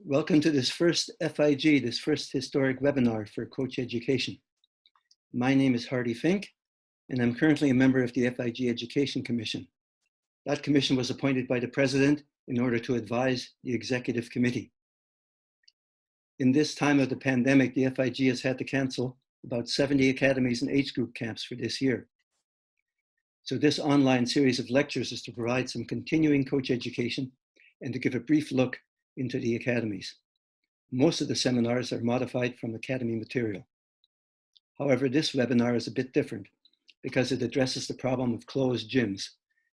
Welcome to this first FIG, this first historic webinar for coach education. My name is Hardy Fink, and I'm currently a member of the FIG Education Commission. That commission was appointed by the President in order to advise the Executive Committee. In this time of the pandemic, the FIG has had to cancel about 70 academies and age group camps for this year. So this online series of lectures is to provide some continuing coach education and to give a brief look into the academies. Most of the seminars are modified from academy material. However, this webinar is a bit different because it addresses the problem of closed gyms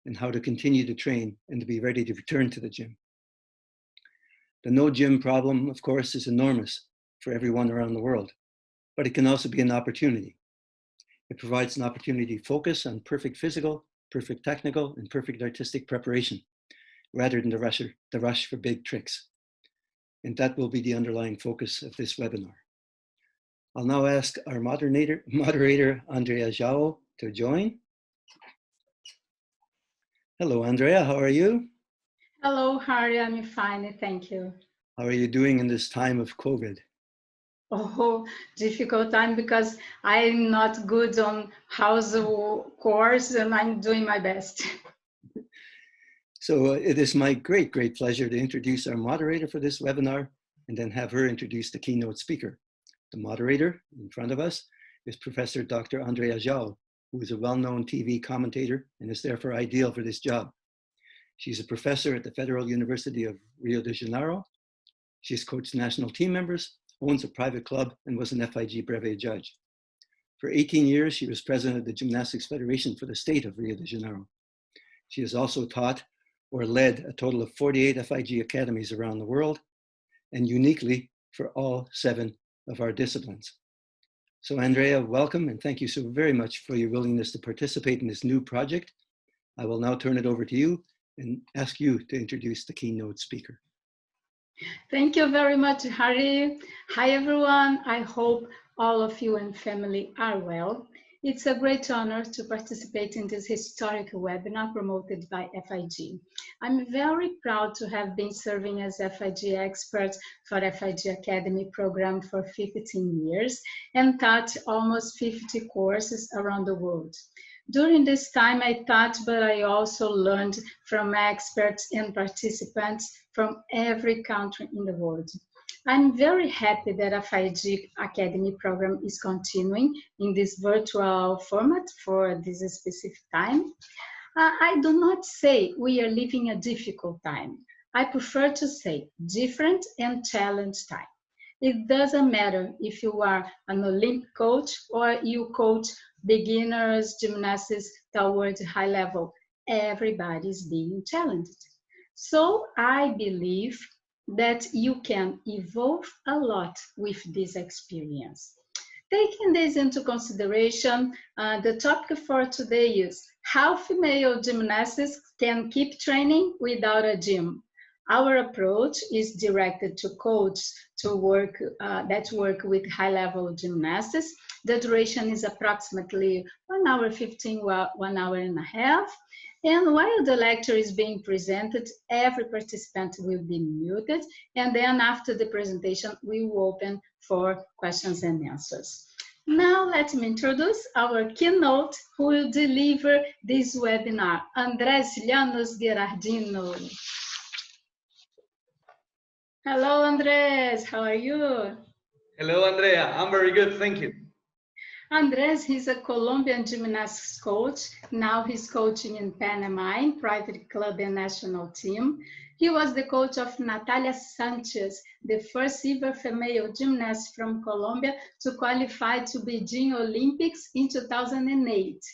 and how to continue to train and to be ready to return to the gym. The no gym problem, of course, is enormous for everyone around the world, but it can also be an opportunity. It provides an opportunity to focus on perfect physical, perfect technical, and perfect artistic preparation, rather than the rush for big tricks. And that will be the underlying focus of this webinar. I'll now ask our moderator Andrea Zhao, to join. Hello, Andrea, how are you? Hello, Harry, I'm fine, thank you. How are you doing in this time of COVID? Oh, difficult time because I'm not good on house chores and I'm doing my best. So it is my great pleasure to introduce our moderator for this webinar and then have her introduce the keynote speaker. The moderator in front of us is Professor Dr. Andrea Zhao, who is a well-known TV commentator and is therefore ideal for this job. She's a professor at the Federal University of Rio de Janeiro. She's coached national team members, owns a private club, and was an FIG brevet judge. For 18 years, she was president of the Gymnastics Federation for the state of Rio de Janeiro. She has also taught or led a total of 48 FIG academies around the world, and uniquely for all 7 of our disciplines. So Andrea, welcome, and thank you so very much for your willingness to participate in this new project. I will now turn it over to you and ask you to introduce the keynote speaker. Thank you very much, Harry. Hi, everyone. I hope all of you and family are well. It's a great honor to participate in this historic webinar promoted by FIG. I'm very proud to have been serving as FIG expert for FIG Academy program for 15 years and taught almost 50 courses around the world. During this time, I taught, but I also learned from experts and participants from every country in the world. I'm very happy that FIG Academy program is continuing in this virtual format for this specific time. I do not say we are living a difficult time. I prefer to say different and challenged time. It doesn't matter if you are an Olympic coach or you coach beginners, gymnasts towards high level. Everybody's being challenged. So I believe that you can evolve a lot with this experience. Taking this into consideration, the topic for today is how female gymnasts can keep training without a gym. Our approach is directed to coaches that work with high-level gymnasts. The duration is approximately 1 hour 15, 1 hour and a half. And while the lecture is being presented, every participant will be muted. And then after the presentation, we will open for questions and answers. Now let me introduce our keynote who will deliver this webinar, Andrés Llanos Gerardino. Hello, Andrés, how are you? Hello, Andrea, I'm very good, thank you. Andrés, he's a Colombian gymnastics coach. Now he's coaching in Panama, private club and national team. He was the coach of Natalia Sanchez, the first ever female gymnast from Colombia to qualify to Beijing Olympics in 2008.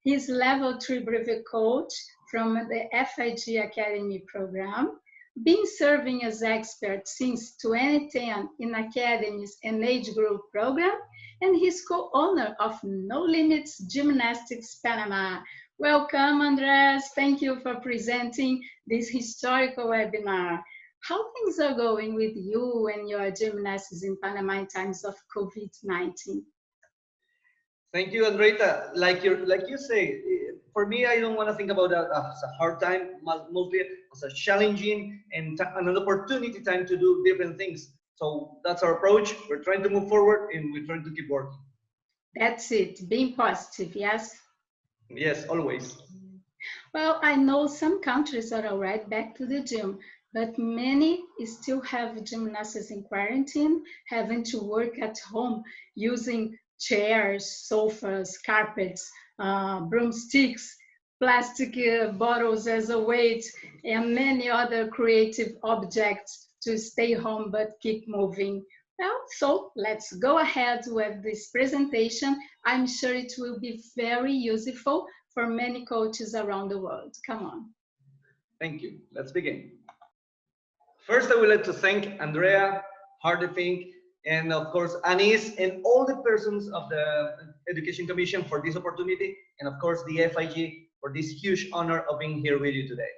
He's level 3 brevet coach from the FIG Academy program, been serving as expert since 2010 in academies and age group program, and he's co-owner of No Limits Gymnastics Panama. Welcome, Andrés. Thank you for presenting this historical webinar. How things are going with you and your gymnasts in Panama in times of COVID-19? Thank you, Andrea. Like you say, for me, I don't want to think about that as a hard time, mostly as a challenging and an opportunity time to do different things. So that's our approach. We're trying to move forward and we're trying to keep working. That's it, being positive, yes? Yes, always. Well, I know some countries are already back to the gym, but many still have gymnasts in quarantine, having to work at home using chairs, sofas, carpets, broomsticks, plastic bottles as a weight, and many other creative objects to stay home but keep moving. Well, so let's go ahead with this presentation. I'm sure it will be very useful for many coaches around the world. Come on. Thank you. Let's begin. First, I would like to thank Andrea, Hardy Fink, and of course, Anis, and all the persons of the Education Commission for this opportunity, and of course, the FIG for this huge honor of being here with you today.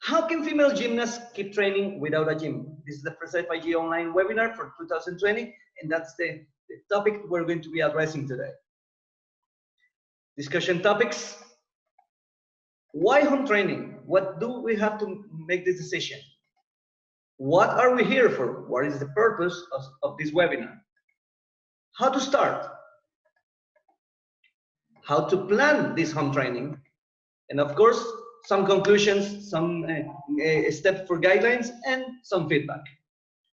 How can female gymnasts keep training without a gym? This is the first FIG online webinar for 2020, and that's the topic we're going to be addressing today. Discussion topics. Why home training? What do we have to make this decision? What are we here for? What is the purpose of this webinar? How to start? How to plan this home training? And of course, some conclusions, some steps for guidelines, and some feedback.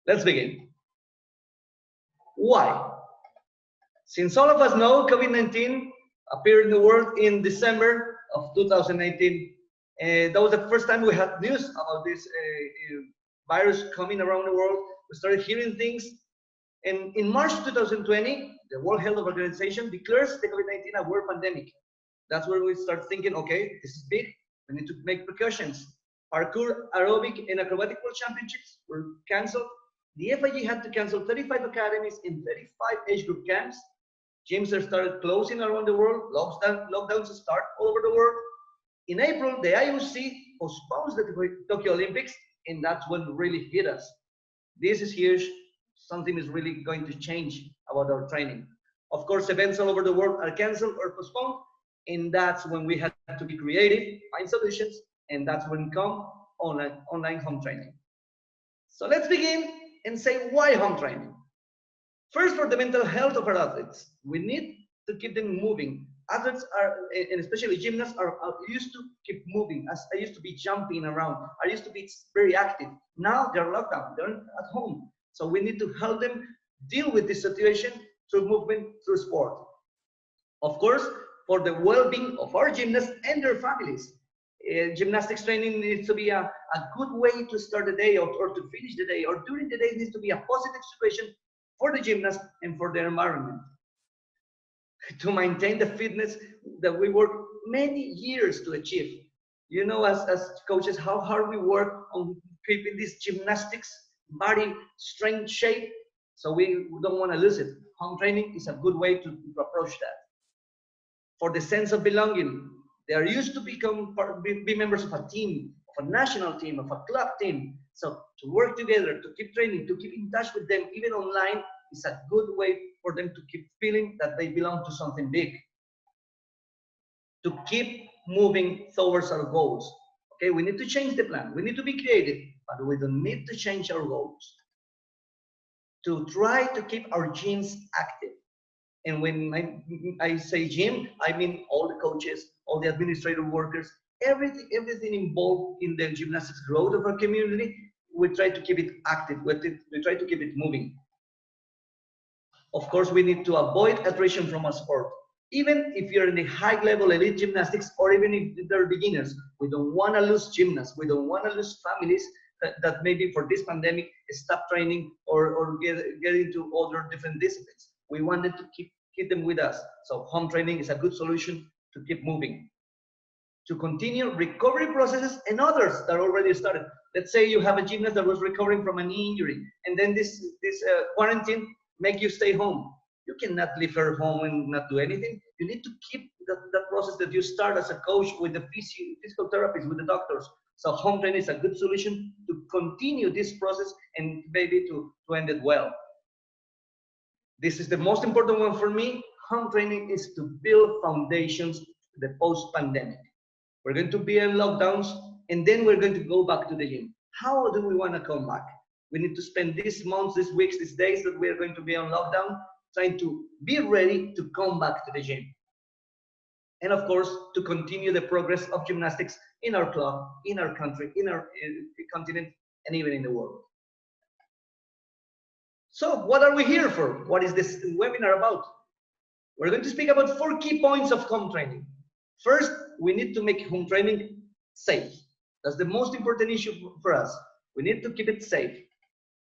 Let's begin. Why? Since all of us know COVID-19 appeared in the world in December of 2019. That was the first time we had news about this virus coming around the world. We started hearing things. And in March 2020, the World Health Organization declares the COVID-19 a world pandemic. That's where we start thinking, okay, this is big. We need to make precautions. Parkour, aerobic, and acrobatic world championships were canceled. The FIG had to cancel 35 academies in 35 age group camps. Gyms are started closing around the world. Lockdowns start all over the world. In April, the IOC postpones the Tokyo Olympics, and that's when really hit us. This is huge. Something is really going to change about our training. Of course, events all over the world are canceled or postponed, and that's when we had to be creative, find solutions, and that's when come online home training. So let's begin and say why home training. First, for the mental health of our athletes, we need to keep them moving. Athletes are, and especially gymnasts, are used to keep moving. As I used to be jumping around, I used to be very active. Now they're locked down, they're at home. So we need to help them deal with this situation through movement, through sport. Of course, for the well-being of our gymnasts and their families. Gymnastics training needs to be a good way to start the day or to finish the day, or during the day it needs to be a positive situation for the gymnast and for their environment. To maintain the fitness that we work many years to achieve. You know, as coaches, how hard we work on keeping this gymnastics body strength shape. So we don't want to lose it. Home training is a good way to approach that. For the sense of belonging, they are used to be members of a team, of a national team, of a club team. So to work together, to keep training, to keep in touch with them, even online, is a good way for them to keep feeling that they belong to something big. To keep moving towards our goals. Okay, we need to change the plan. We need to be creative, but we don't need to change our goals. To try to keep our gyms active. And when I say gym, I mean all the coaches, all the administrative workers, everything involved in the gymnastics growth of our community. We try to keep it active. We try to keep it moving. Of course, we need to avoid attrition from our sport. Even if you're in the high-level elite gymnastics, or even if they're beginners, we don't want to lose gymnasts. We don't want to lose families that maybe for this pandemic stop training or get into other different disciplines. We wanted to keep them with us. So home training is a good solution to keep moving. To continue recovery processes and others that already started. Let's say you have a gymnast that was recovering from a knee injury, and then this quarantine make you stay home. You cannot leave her home and not do anything. You need to keep that process that you start as a coach with the physical therapists, with the doctors. So home training is a good solution to continue this process and maybe to end it well. This is the most important one for me. home training is to build foundations to the post-pandemic. We're going to be in lockdowns, and then we're going to go back to the gym. How do we want to come back? We need to spend these months, these weeks, these days that we're going to be on lockdown, trying to be ready to come back to the gym. And of course, to continue the progress of gymnastics in our club, in our country, in our continent, and even in the world. So what are we here for? What is this webinar about? We're going to speak about 4 key points of home training. First, we need to make home training safe. That's the most important issue for us. We need to keep it safe.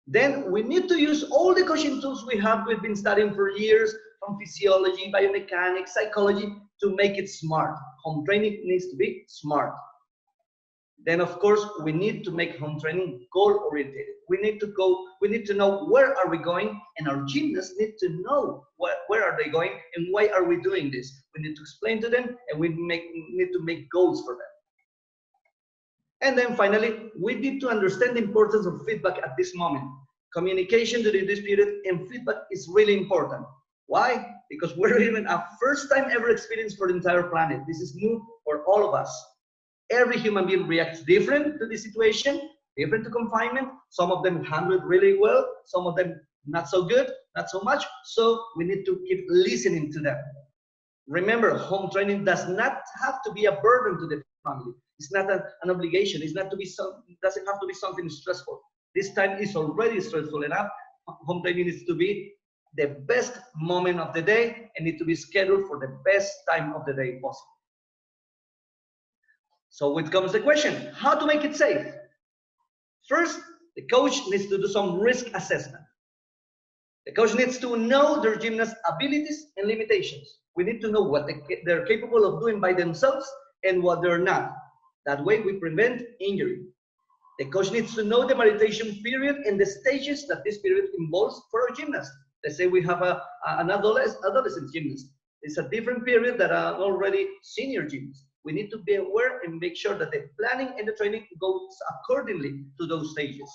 Then we need to use all the coaching tools we've been studying for years, from physiology, biomechanics, psychology, to make it smart. Home training needs to be smart. Then, of course, we need to make home training goal-oriented. We need to know where are we going, and our gymnasts need to know where are they going and why are we doing this. We need to explain to them, and we need to make goals for them. And then finally, we need to understand the importance of feedback at this moment. Communication during this period and feedback is really important. Why? Because we're living a first time ever experience for the entire planet. This is new for all of us. Every human being reacts different to the situation, different to confinement. Some of them handle it really well, some of them not so good, not so much. So we need to keep listening to them. Remember, home training does not have to be a burden to the family. It's not an obligation. It's not to be doesn't have to be something stressful. This time is already stressful enough. Home training needs to be the best moment of the day and need to be scheduled for the best time of the day possible. So it comes the question, how to make it safe? First, the coach needs to do some risk assessment. The coach needs to know their gymnast abilities and limitations. We need to know what they're capable of doing by themselves and what they're not. That way we prevent injury. The coach needs to know the meditation period and the stages that this period involves for our gymnast. Let's say we have an adolescent gymnast. It's a different period than an already senior gymnast. We need to be aware and make sure that the planning and the training goes accordingly to those stages.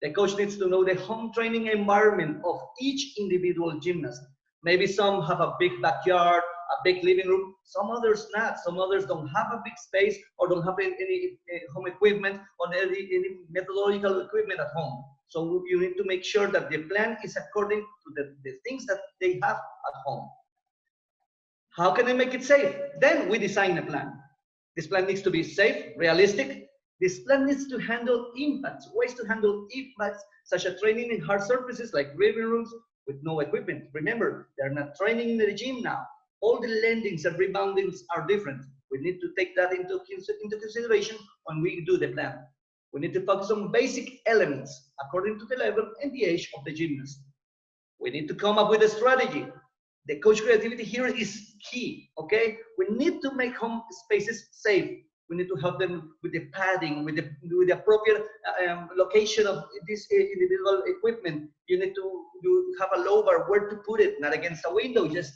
The coach needs to know the home training environment of each individual gymnast. Maybe some have a big backyard, a big living room, some others not. Some others don't have a big space or don't have any home equipment or any methodological equipment at home. So you need to make sure that the plan is according to the things that they have at home. How can I make it safe? Then we design a plan. This plan needs to be safe, realistic. This plan needs to handle impacts, ways to handle impacts, such as training in hard surfaces like living rooms with no equipment. Remember, they're not training in the gym now. All the landings and reboundings are different. We need to take that into consideration when we do the plan. We need to focus on basic elements according to the level and the age of the gymnast. We need to come up with a strategy. The coach creativity here is key, okay? We need to make home spaces safe. We need to help them with the padding, with the appropriate location of this individual equipment. You need to have a low bar, where to put it, not against a window, just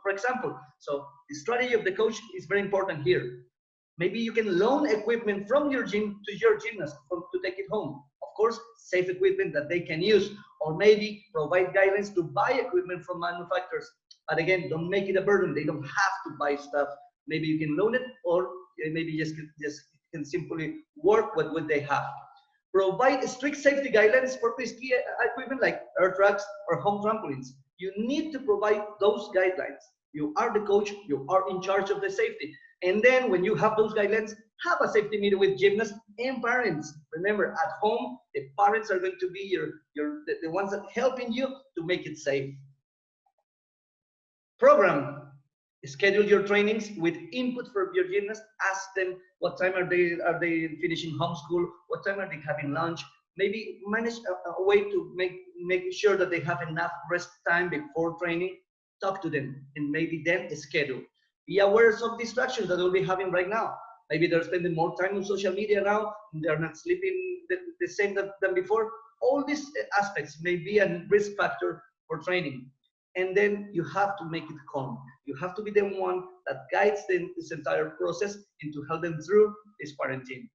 for example. So the strategy of the coach is very important here. Maybe you can loan equipment from your gym to your gymnast to take it home. Of course, safe equipment that they can use, or maybe provide guidance to buy equipment from manufacturers. But again, don't make it a burden. They don't have to buy stuff. Maybe you can loan it, or maybe just can simply work with what they have. Provide strict safety guidelines for risky equipment like air tracks or home trampolines. You need to provide those guidelines. You are the coach. You are in charge of the safety. And then when you have those guidelines, have a safety meeting with gymnasts and parents. Remember, at home, the parents are going to be the ones that helping you to make it safe. Program. Schedule your trainings with input from your gymnasts. Ask them what time are they finishing homeschool, what time are they having lunch. Maybe manage a way to make sure that they have enough rest time before training. Talk to them and maybe then schedule. Be aware of some distractions that they'll be having right now. Maybe they're spending more time on social media now, and they're not sleeping the same than before. All these aspects may be a risk factor for training. And then you have to make it calm. You have to be the one that guides them this entire process and to help them through this quarantine.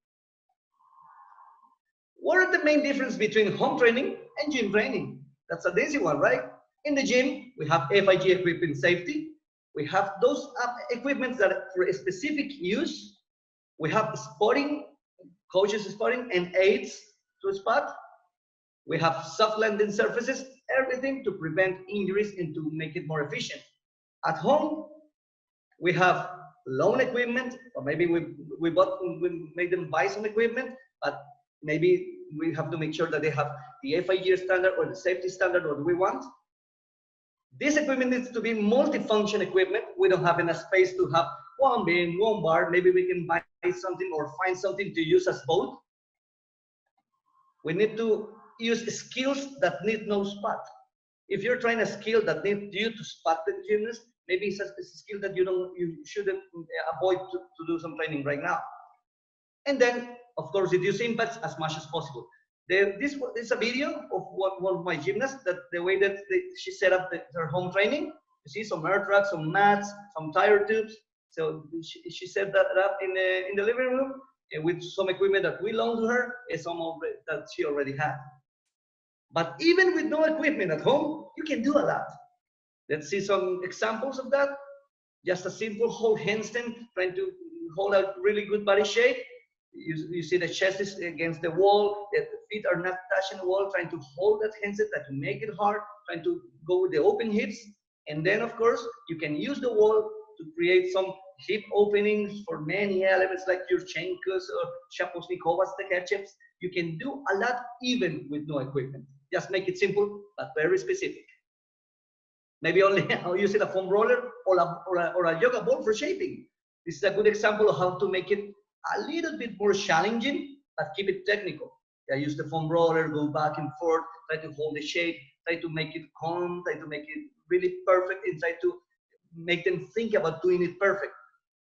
What are the main differences between home training and gym training? That's an easy one, right? In the gym, we have FIG equipment safety. We have those equipments that are for a specific use. We have spotting, coaches spotting, and aids to spot. We have soft landing surfaces, everything to prevent injuries and to make it more efficient. At home, we have loan equipment, or maybe we made them buy some equipment, but maybe we have to make sure that they have the FIG standard or the safety standard what we want. This equipment needs to be multifunction equipment. We don't have enough space to have one beam, one bar. Maybe we can buy something or find something to use as both. We need to use skills that need no spot. If you're trying a skill that needs you to spot the gymnast, maybe it's a skill that you shouldn't avoid to do some training right now. And then, of course, reduce impacts as much as possible. This is a video of one of my gymnasts, that the way that she set up her home training. You see some air tracks, some mats, some tire tubes. So she set that up in the living room with some equipment that we loaned to her and some of it that she already had. But even with no equipment at home, you can do a lot. Let's see some examples of that. Just a simple whole handstand, trying to hold a really good body shape. You see the chest is against the wall, the feet are not touching the wall, trying to hold that handstand, trying to make it hard, trying to go with the open hips. And then, of course, you can use the wall to create some hip openings for many elements like your Chenkos or Shaposhnikovas, the ketchups. You can do a lot even with no equipment. Just make it simple, but very specific. Maybe only using a foam roller or a yoga ball for shaping. This is a good example of how to make it a little bit more challenging, but keep it technical. Yeah, use the foam roller, go back and forth, try to hold the shape, try to make it calm, try to make it really perfect, and try to make them think about doing it perfect.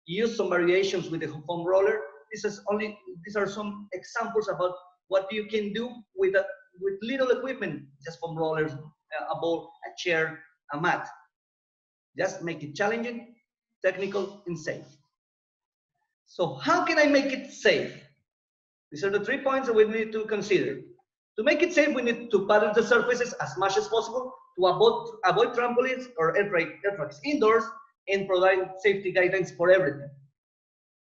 Use some variations with the foam roller. These are some examples about what you can do with little equipment, just foam rollers, a ball, a chair, a mat. Just make it challenging, technical, and safe. So how can I make it safe? These are the 3 points that we need to consider. To make it safe, we need to paddle the surfaces as much as possible to avoid trampolines or air tracks indoors and provide safety guidelines for everything.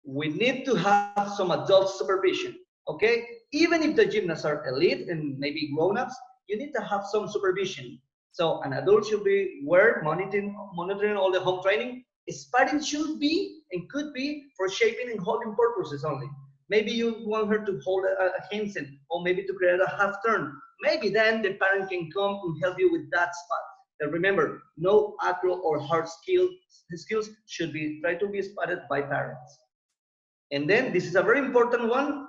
We need to have some adult supervision, okay? Even if the gymnasts are elite and maybe grown-ups, you need to have some supervision. So an adult should be monitoring all the home training. Sparring should be and could be for shaping and holding purposes only. Maybe you want her to hold a handstand or maybe to create a half turn. Maybe then the parent can come and help you with that spot. And remember, no acro or hard skills should be tried to be spotted by parents. And then this is a very important one.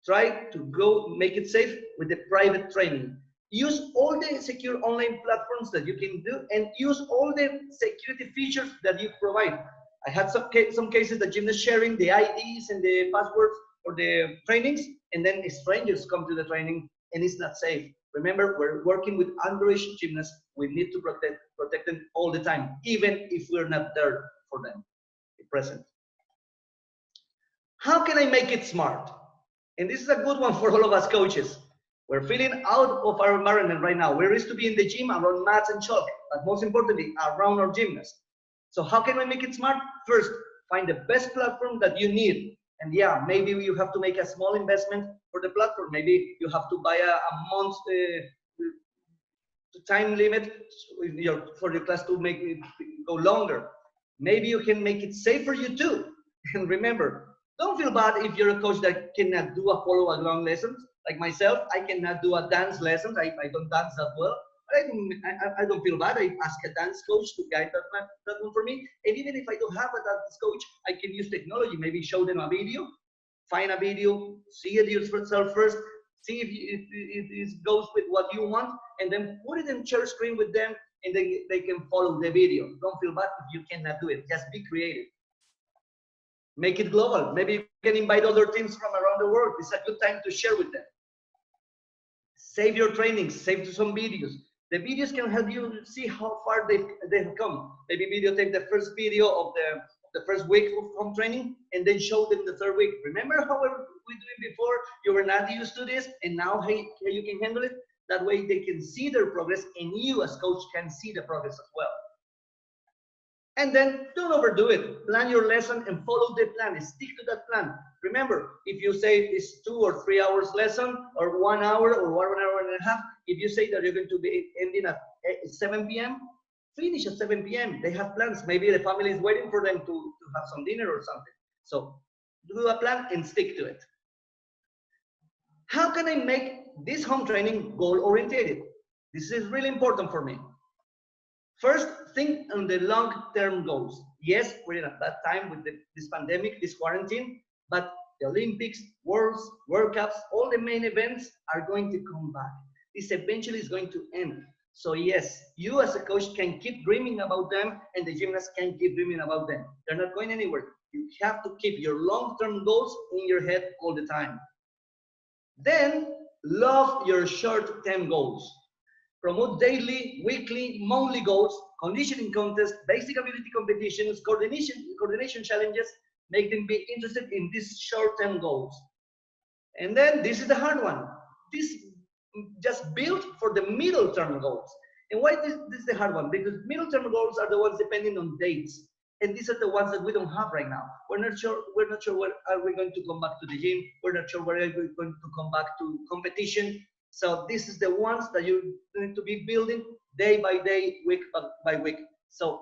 Try to go make it safe with the private training. Use all the secure online platforms that you can do and use all the security features that you provide. I had some cases that gymnasts sharing the IDs and the passwords for the trainings, and then strangers come to the training and it's not safe. Remember, we're working with underage gymnasts. We need to protect them all the time, even if we're not there for them, present. How can I make it smart? And this is a good one for all of us coaches. We're feeling out of our environment right now. We're used to be in the gym around mats and chalk, but most importantly, around our gymnasts. So how can we make it smart? First, find the best platform that you need. And yeah, maybe you have to make a small investment for the platform. Maybe you have to buy a month's time limit for your class to make it go longer. Maybe you can make it safe for you too. And remember, don't feel bad if you're a coach that cannot do a follow-along lessons. Like myself, I cannot do a dance lesson. I don't dance that well. I don't feel bad. I ask a dance coach to guide that one for me. And even if I don't have a dance coach, I can use technology. Maybe show them a video, find a video, see it yourself first, see if it goes with what you want, and then put it in share screen with them, and they can follow the video. Don't feel bad if you cannot do it. Just be creative. Make it global. Maybe you can invite other teams from around the world. It's a good time to share with them. Save your trainings, save some videos. The videos can help you see how far they've come. Maybe videotape the first video of the first week of home training and then show them the third week. Remember how we were doing before? You were not used to this and now hey, you can handle it. That way they can see their progress, and you as coach can see the progress as well. And then don't overdo it. Plan your lesson and follow the plan. Stick to that plan. Remember, if you say it's 2 or 3 hours lesson, or 1 hour or 1 hour and a half, if you say that you're going to be ending at 7 p.m., finish at 7 p.m. They have plans. Maybe the family is waiting for them to have some dinner or something. So do a plan and stick to it. How can I make this home training goal-oriented? This is really important for me. First, think on the long-term goals. Yes, we're in a bad time with this pandemic, this quarantine, but the Olympics, World Cups, all the main events are going to come back. This eventually is going to end. So yes, you as a coach can keep dreaming about them, and the gymnasts can keep dreaming about them. They're not going anywhere. You have to keep your long-term goals in your head all the time. Then, love your short-term goals. Promote daily, weekly, monthly goals, conditioning contests, basic ability competitions, coordination challenges. Make them be interested in these short-term goals. And then this is the hard one. This just build for the middle-term goals. And why this is the hard one? Because middle-term goals are the ones depending on dates. And these are the ones that we don't have right now. We're not sure when are we going to come back to the gym. We're not sure when are we going to come back to competition. So this is the ones that you need to be building day by day, week by week. So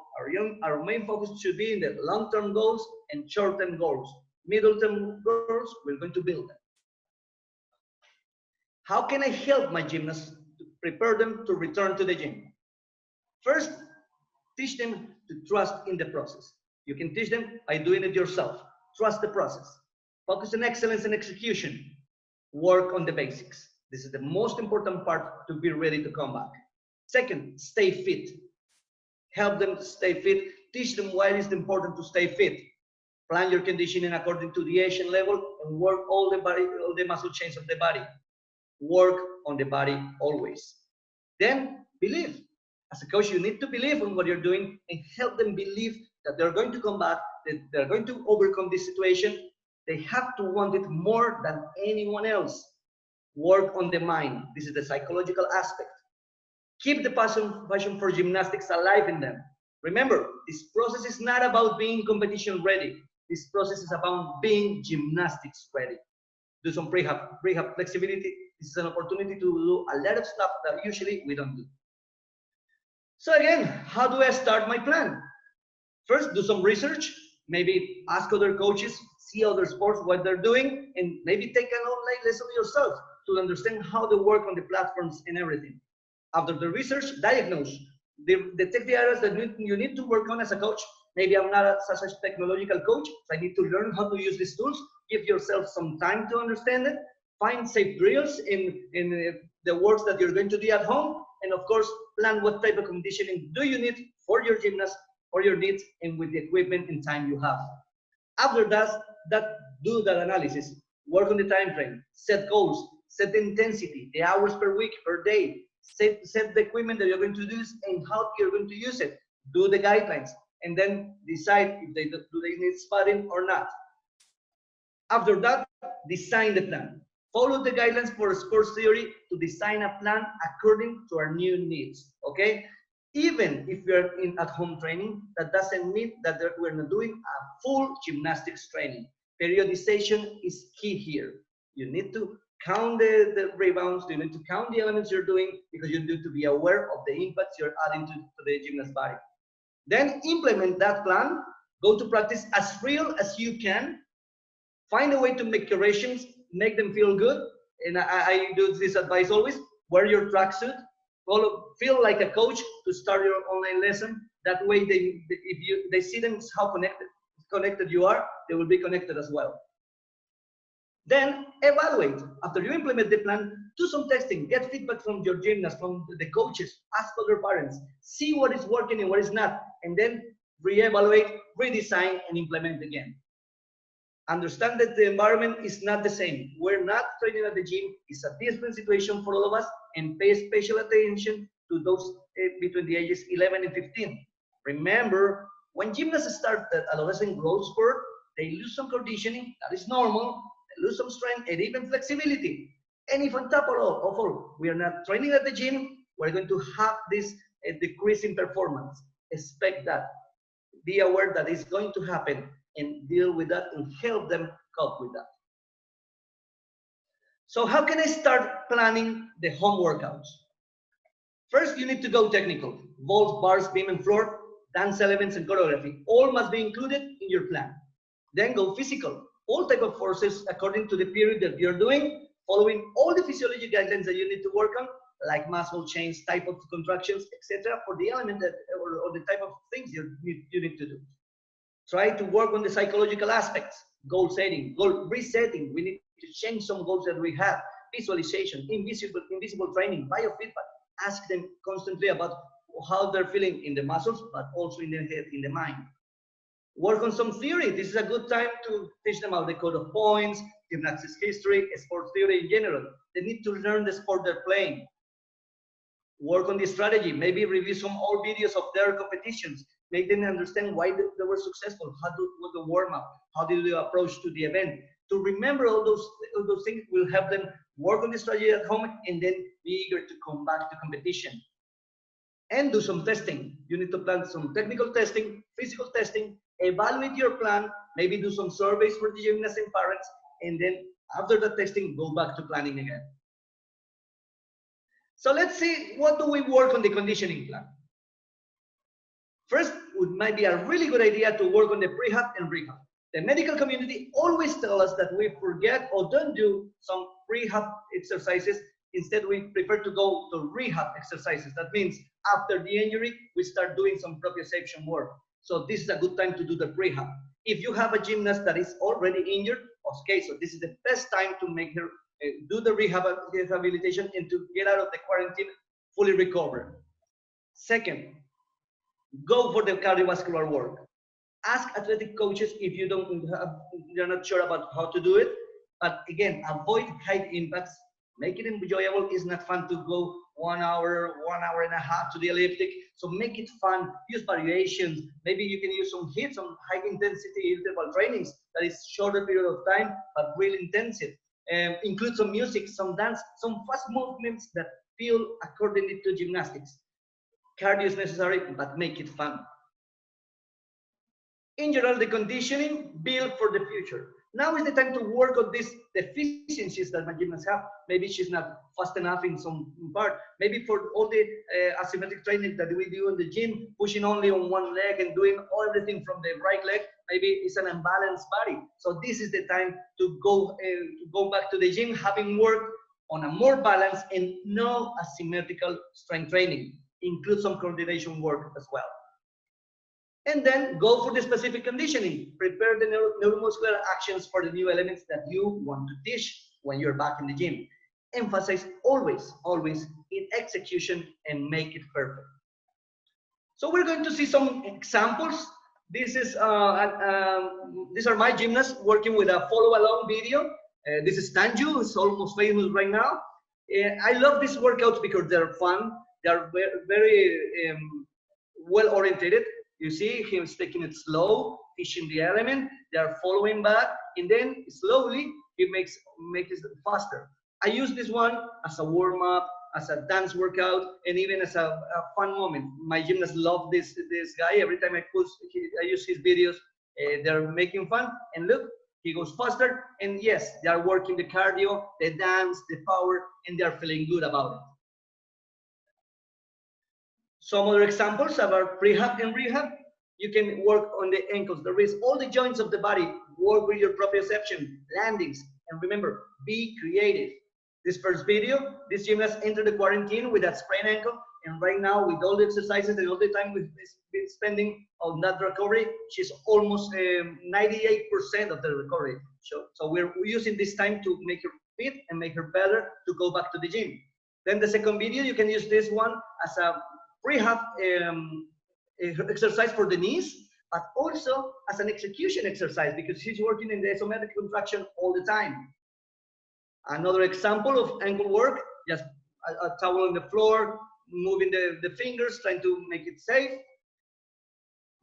our main focus should be in the long-term goals and short-term goals. Middle-term goals, we're going to build them. How can I help my gymnasts to prepare them to return to the gym? First, teach them to trust in the process. You can teach them by doing it yourself. Trust the process. Focus on excellence and execution. Work on the basics. This is the most important part to be ready to come back. Second, stay fit. Help them stay fit. Teach them why it is important to stay fit. Plan your conditioning according to the Asian level and work all the muscle chains of the body. Work on the body always. Then believe. As a coach, you need to believe in what you're doing and help them believe that they're going to come back, that they're going to overcome this situation. They have to want it more than anyone else. Work on the mind. This is the psychological aspect. Keep the passion for gymnastics alive in them. Remember, this process is not about being competition ready. This process is about being gymnastics ready. Do some prehab flexibility. This is an opportunity to do a lot of stuff that usually we don't do. So again, how do I start my plan? First, do some research. Maybe ask other coaches, see other sports, what they're doing, and maybe take an online lesson yourself to understand how they work on the platforms and everything. After the research, diagnose. Detect the areas that you need to work on as a coach. Maybe I'm not such a technological coach, so I need to learn how to use these tools. Give yourself some time to understand it. Find safe drills in the works that you're going to do at home. And of course, plan what type of conditioning do you need for your gymnast, for your needs, and with the equipment and time you have. After that, do that analysis. Work on the time frame. Set goals. Set the intensity, the hours per week, per day. Set the equipment that you're going to use and how you're going to use it. Do the guidelines. And then decide if they need spotting or not. After that, design the plan. Follow the guidelines for sports theory to design a plan according to our new needs, okay? Even if you're in at-home training, that doesn't mean that we're not doing a full gymnastics training. Periodization is key here. You need to count the rebounds, you need to count the elements you're doing because you need to be aware of the impacts you're adding to the gymnast body. Then implement that plan, go to practice as real as you can, find a way to make corrections, make them feel good. And I do this advice always, wear your tracksuit, feel like a coach to start your online lesson. That way, if they see them how connected you are, they will be connected as well. Then evaluate. After you implement the plan, do some testing, get feedback from your gymnasts, from the coaches, ask other parents, see what is working and what is not, and then reevaluate, redesign, and implement again. Understand that the environment is not the same. We're not training at the gym. It's a different situation for all of us, and pay special attention to those between the ages 11 and 15. Remember, when gymnasts start the adolescent growth spurt, they lose some conditioning. That is normal. They lose some strength and even flexibility. And if on top of all, we are not training at the gym, we're going to have this decrease in performance. Expect that. Be aware that it's going to happen and deal with that and help them cope with that. So how can I start planning the home workouts? First, you need to go technical. Vaults, bars, beam and floor, dance elements and choreography, all must be included in your plan. Then go physical. All type of forces according to the period that you're doing, following all the physiology guidelines that you need to work on, like muscle chains, type of contractions, etc., for the element that, or the type of things you need to do. Try to work on the psychological aspects, goal setting, goal resetting. We need to change some goals that we have, visualization, invisible training, biofeedback. Ask them constantly about how they're feeling in the muscles, but also in the head, in the mind. Work on some theory. This is a good time to teach them about the code of points, gymnastics history, sports theory in general. They need to learn the sport they're playing. Work on the strategy. Maybe review some old videos of their competitions. Make them understand why they were successful. How was the warm-up? How did they approach to the event? To remember all those things will help them work on the strategy at home and then be eager to come back to competition. And do some testing. You need to plan some technical testing, physical testing, evaluate your plan, maybe do some surveys for the gymnasts and parents, and then after the testing, go back to planning again. So let's see, what do we work on the conditioning plan? First, it might be a really good idea to work on the prehab and rehab. The medical community always tells us that we forget or don't do some prehab exercises. Instead, we prefer to go to rehab exercises. That means after the injury, we start doing some proprioception work. So this is a good time to do the prehab. If you have a gymnast that is already injured, okay, so this is the best time to make her do the rehabilitation and to get out of the quarantine fully recovered. Second, go for the cardiovascular work. Ask athletic coaches if you're not sure about how to do it. But again, avoid high impacts. Make it enjoyable. It's not fun to go 1 hour, 1 hour and a half to the elliptic. So make it fun. Use variations. Maybe you can use some hits, some high intensity interval trainings that is shorter period of time, but really intensive. Include some music, some dance, some fast movements that feel accordingly to gymnastics. Cardio is necessary, but make it fun. In general, the conditioning, build for the future. Now is the time to work on these deficiencies that my gymnasts have. Maybe she's not fast enough in some part. Maybe for all the asymmetric training that we do in the gym, pushing only on one leg and doing everything from the right leg, maybe it's an unbalanced body. So this is the time to go back to the gym, having worked on a more balanced and no asymmetrical strength training. Include some coordination work as well. And then go for the specific conditioning. Prepare the neuromuscular actions for the new elements that you want to teach when you're back in the gym. Emphasize always, always in execution and make it perfect. So we're going to see some examples. This is these are my gymnasts working with a follow-along video. This is Tanju, who's almost famous right now. I love these workouts because they're fun. They're very well-oriented. You see him taking it slow, teaching the element. They are following back, and then slowly he makes it faster. I use this one as a warm-up, as a dance workout, and even as a fun moment. My gymnasts love this guy. Every time I use his videos, they're making fun. And look, he goes faster. And yes, they are working the cardio, the dance, the power, and they are feeling good about it. Some other examples about prehab and rehab. You can work on the ankles, the wrists, all the joints of the body. Work with your proprioception, landings, and remember, be creative. This first video, this gymnast entered the quarantine with a sprained ankle, and right now with all the exercises and all the time we've been spending on that recovery, she's almost 98% of the recovery. So we're using this time to make her fit and make her better to go back to the gym. Then the second video, you can use this one as a prehab exercise for the knees, but also as an execution exercise because she's working in the isometric contraction all the time. Another example of ankle work, just a towel on the floor, moving the fingers, trying to make it safe.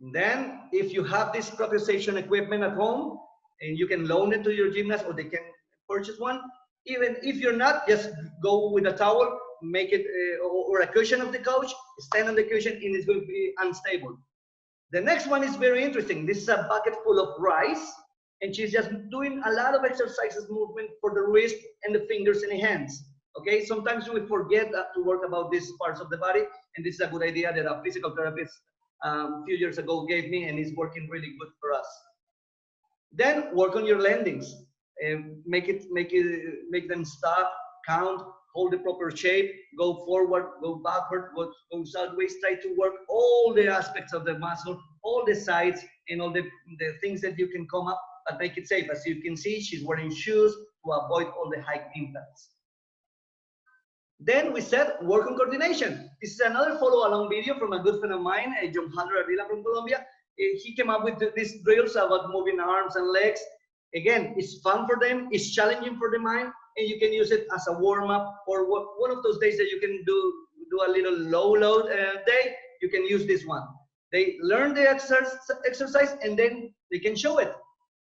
And then if you have this proprioception equipment at home and you can loan it to your gymnast or they can purchase one, Even if you're not, just go with a towel, make it, or a cushion of the couch, stand on the cushion, and it's going to be unstable. The next one is very interesting. This is a bucket full of rice, and she's just doing a lot of exercises, movement for the wrist and the fingers and the hands. Okay, sometimes we forget to work about these parts of the body, and this is a good idea that a physical therapist a few years ago gave me, and it's working really good for us. Then work on your landings. Make them stop, count, hold the proper shape, go forward, go backward, go sideways. Try to work all the aspects of the muscle, all the sides, and all the things that you can come up, but make it safe. As you can see, she's wearing shoes to avoid all the high impacts. Then we said work on coordination. This is another follow-along video from a good friend of mine, John Hunter Avila from Colombia. He came up with these drills about moving arms and legs. Again, it's fun for them, it's challenging for the mind, and you can use it as a warm-up, or one of those days that you can do a little low-load day, you can use this one. They learn the exercise, and then they can show it.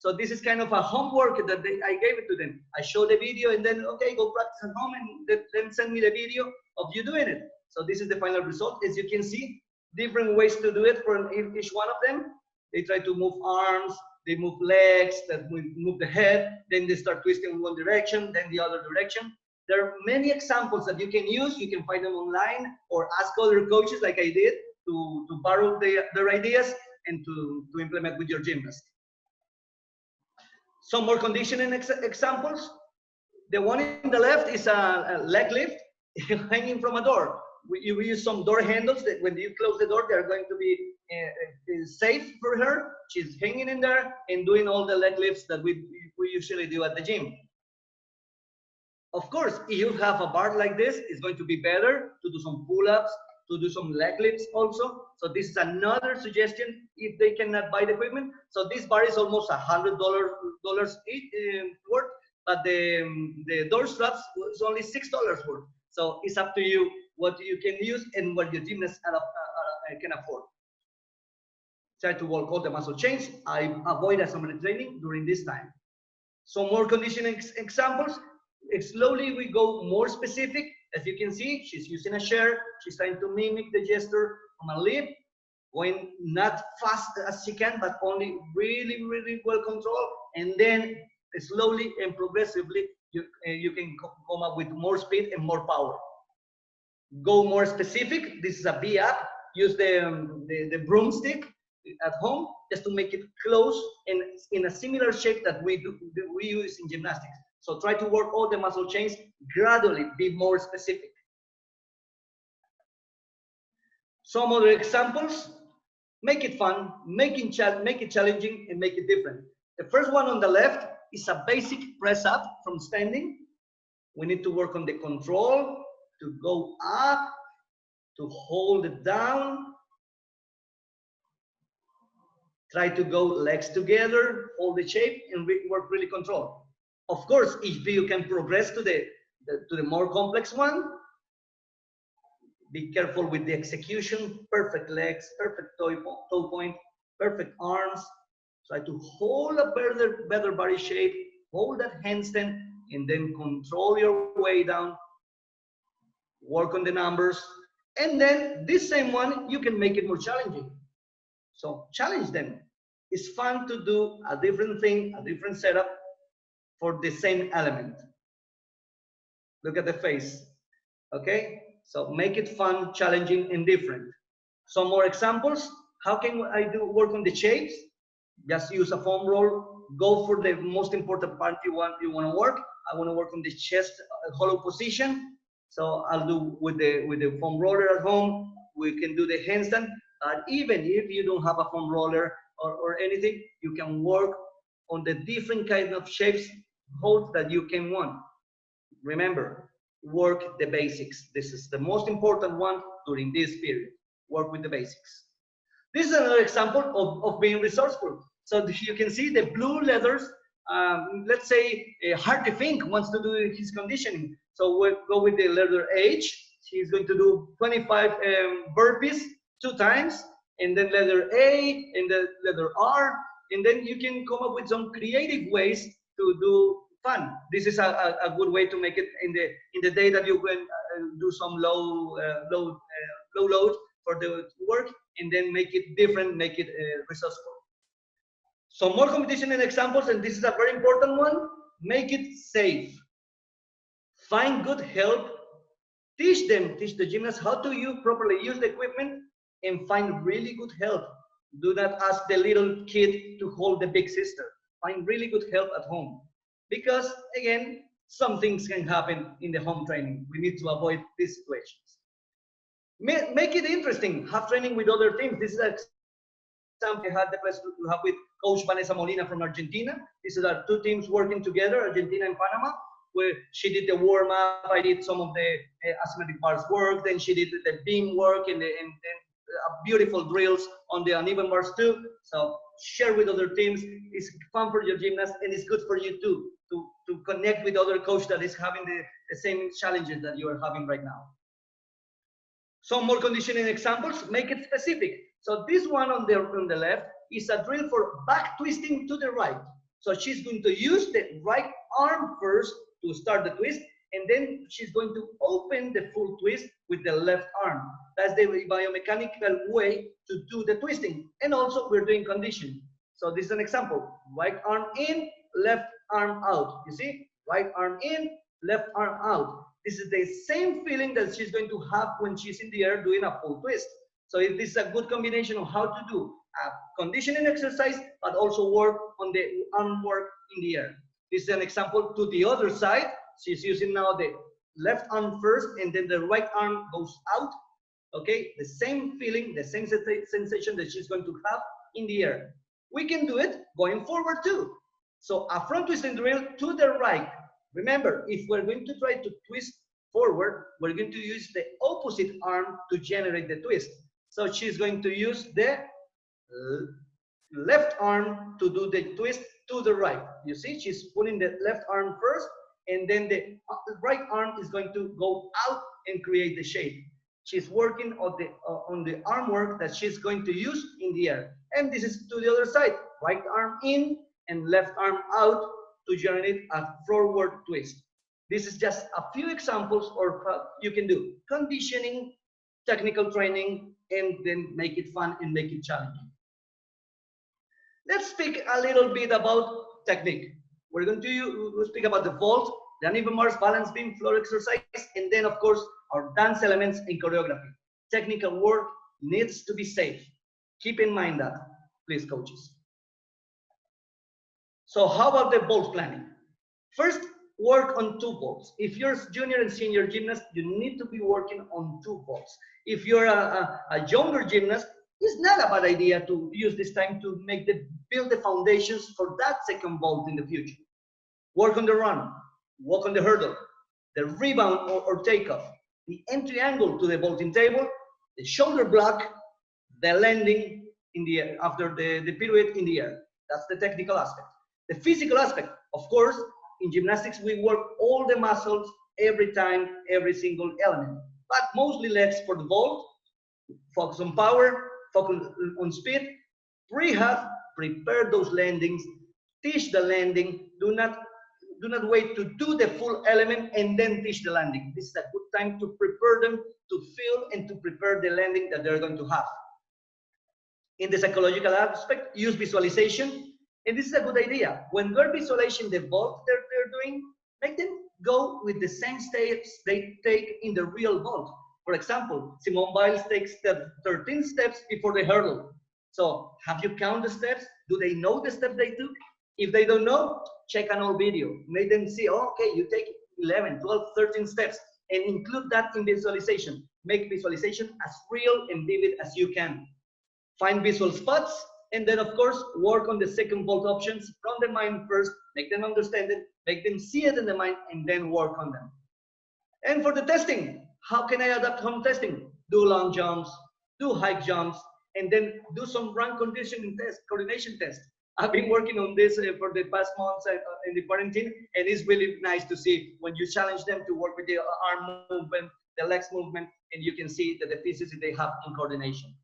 So this is kind of a homework that I gave it to them. I show the video, and then, okay, go practice at home, and then send me the video of you doing it. So this is the final result. As you can see, different ways to do it for each one of them. They try to move arms, they move legs, that move the head, then they start twisting in one direction, then the other direction. There are many examples that you can use. You can find them online or ask other coaches like I did to borrow their ideas and to implement with your gymnast. Some more conditioning examples. The one in the left is a leg lift hanging from a door. We use some door handles that when you close the door, they're going to be safe for her. She's hanging in there and doing all the leg lifts that we usually do at the gym. Of course, if you have a bar like this, it's going to be better to do some pull-ups, to do some leg lifts also. So this is another suggestion if they cannot buy the equipment. So this bar is almost $100 worth, but the door straps is only $6 worth. So it's up to you what you can use and what your gymnast can afford. Try to work all the muscle chains. I avoid assembly training during this time. Some more conditioning examples. Slowly we go more specific. As you can see, she's using a chair. She's trying to mimic the gesture from a lip, going not fast as she can, but only really, really well controlled. And then slowly and progressively, you can come up with more speed and more power. Go more specific. This is a prehab. Use the broomstick at home just to make it close and in a similar shape that we use in gymnastics. So try to work all the muscle chains gradually, be more specific. Some other examples, make it fun, make it challenging, and make it different. The first one on the left is a basic press up from standing. We need to work on the control, to go up, to hold it down. Try to go legs together, hold the shape, and work really controlled. Of course, if you can progress to the more complex one, be careful with the execution. Perfect legs, perfect toe point, perfect arms. Try to hold a better body shape, hold that handstand, and then control your way down. Work on the numbers. And then this same one, you can make it more challenging. So challenge them. It's fun to do a different thing, a different setup for the same element. Look at the face. Okay? So make it fun, challenging, and different. Some more examples. How can I work on the shapes? Just use a foam roll. Go for the most important part you want to work. I want to work on the chest hollow position. So I'll do with the foam roller at home. We can do the handstand. Even if you don't have a foam roller or anything, you can work on the different kind of shapes, holds that you can want. Remember, work the basics. This is the most important one during this period. Work with the basics. This is another example of being resourceful. So you can see the blue leathers. Let's say Hardy Fink wants to do his conditioning. So we'll go with the letter H. He's going to do 25 burpees 2 times, and then letter A, and the letter R, and then you can come up with some creative ways to do fun. This is a good way to make it in the day that you can do some low load for the work, and then make it different, make it resourceful. Some more competition and examples, and this is a very important one. Make it safe. Find good help. Teach the gymnasts how to properly use the equipment, and find really good help. Do not ask the little kid to hold the big sister. Find really good help at home. Because, again, some things can happen in the home training. We need to avoid these situations. Make it interesting. Have training with other teams. This is an example I had the pleasure to have with Coach Vanessa Molina from Argentina. These are two teams working together, Argentina and Panama, where she did the warm-up, I did some of the asymmetric bars work, then she did the beam work and beautiful drills on the uneven bars too. So share with other teams. It's fun for your gymnast, and it's good for you too, to connect with other coach that is having the same challenges that you are having right now. Some more conditioning examples. Make it specific. So this one on the left is a drill for back twisting to the right. So she's going to use the right arm first to start the twist, and then she's going to open the full twist with the left arm. That's the biomechanical way to do the twisting. And also we're doing conditioning. So this is an example. Right arm in, left arm out. You see? Right arm in, left arm out. This is the same feeling that she's going to have when she's in the air doing a full twist. So this is a good combination of how to do a conditioning exercise, but also work on the arm work in the air. This is an example to the other side. She's using now the left arm first, and then the right arm goes out. Okay, the same feeling, the same sensation that she's going to have in the air. We can do it going forward too. So a front twisting drill to the right. Remember, if we're going to try to twist forward, we're going to use the opposite arm to generate the twist. So she's going to use the left arm to do the twist to the right. You see, she's pulling the left arm first, and then the right arm is going to go out and create the shape. She's working on the arm work that she's going to use in the air. And this is to the other side. Right arm in and left arm out to generate a forward twist. This is just a few examples of how you can do conditioning, technical training, and then make it fun and make it challenging. Let's speak a little bit about technique. We're going to speak about the vault, the uneven bars, balance beam, floor exercise, and then of course our dance elements and choreography. Technical work needs to be safe. Keep in mind that, please, coaches. So how about the vault planning? First, work on 2 vaults. If you're junior and senior gymnast, you need to be working on 2 vaults. If you're a younger gymnast, it's not a bad idea to use this time to build the foundations for that second vault in the future. Work on the run, walk on the hurdle, the rebound or takeoff, the entry angle to the vaulting table, the shoulder block, the landing in the air, after the pirouette in the air. That's the technical aspect. The physical aspect, of course, in gymnastics, we work all the muscles every time, every single element, but mostly legs for the vault, focus on power, focus on speed, prehab, prepare those landings, teach the landing, do not wait to do the full element and then teach the landing. This is a good time to prepare them to feel and to prepare the landing that they're going to have. In the psychological aspect, use visualization. And this is a good idea. When they're visualizing the vault they're doing, make them go with the same steps they take in the real vault. For example, Simone Biles takes 13 steps before the hurdle. So have you counted the steps? Do they know the steps they took? If they don't know, check an old video. Make them see, oh, okay, you take 11, 12, 13 steps, and include that in visualization. Make visualization as real and vivid as you can. Find visual spots, and then of course, work on the second vault options from the mind first, make them understand it, make them see it in the mind, and then work on them. And for the testing, how can I adapt home testing? Do long jumps, do high jumps, and then do some run conditioning test, coordination test. I've been working on this for the past months in the quarantine, and it's really nice to see when you challenge them to work with the arm movement, the legs movement, and you can see that the efficiency they have in coordination.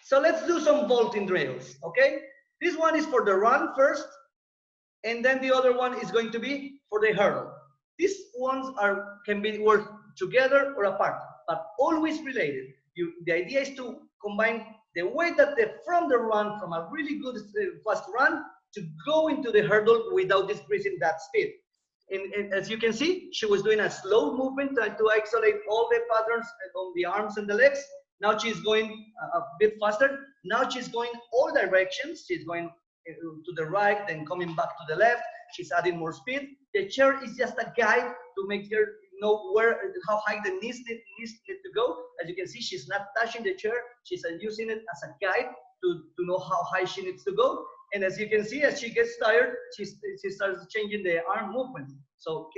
So let's do some vaulting drills, okay? This one is for the run first. And then the other one is going to be for the hurdle. These ones can be worked together or apart, but always related. The idea is to combine the way that from the run, from a really good fast run, to go into the hurdle without decreasing that speed. And as you can see, she was doing a slow movement to isolate all the patterns on the arms and the legs. Now she's going a bit faster. Now she's going all directions. She's going to the right, then coming back to the left. She's adding more speed. The chair is just a guide to make her know how high the knees need to go. As you can see, she's not touching the chair. She's using it as a guide to know how high she needs to go. And as you can see, as she gets tired, she starts changing the arm movement. So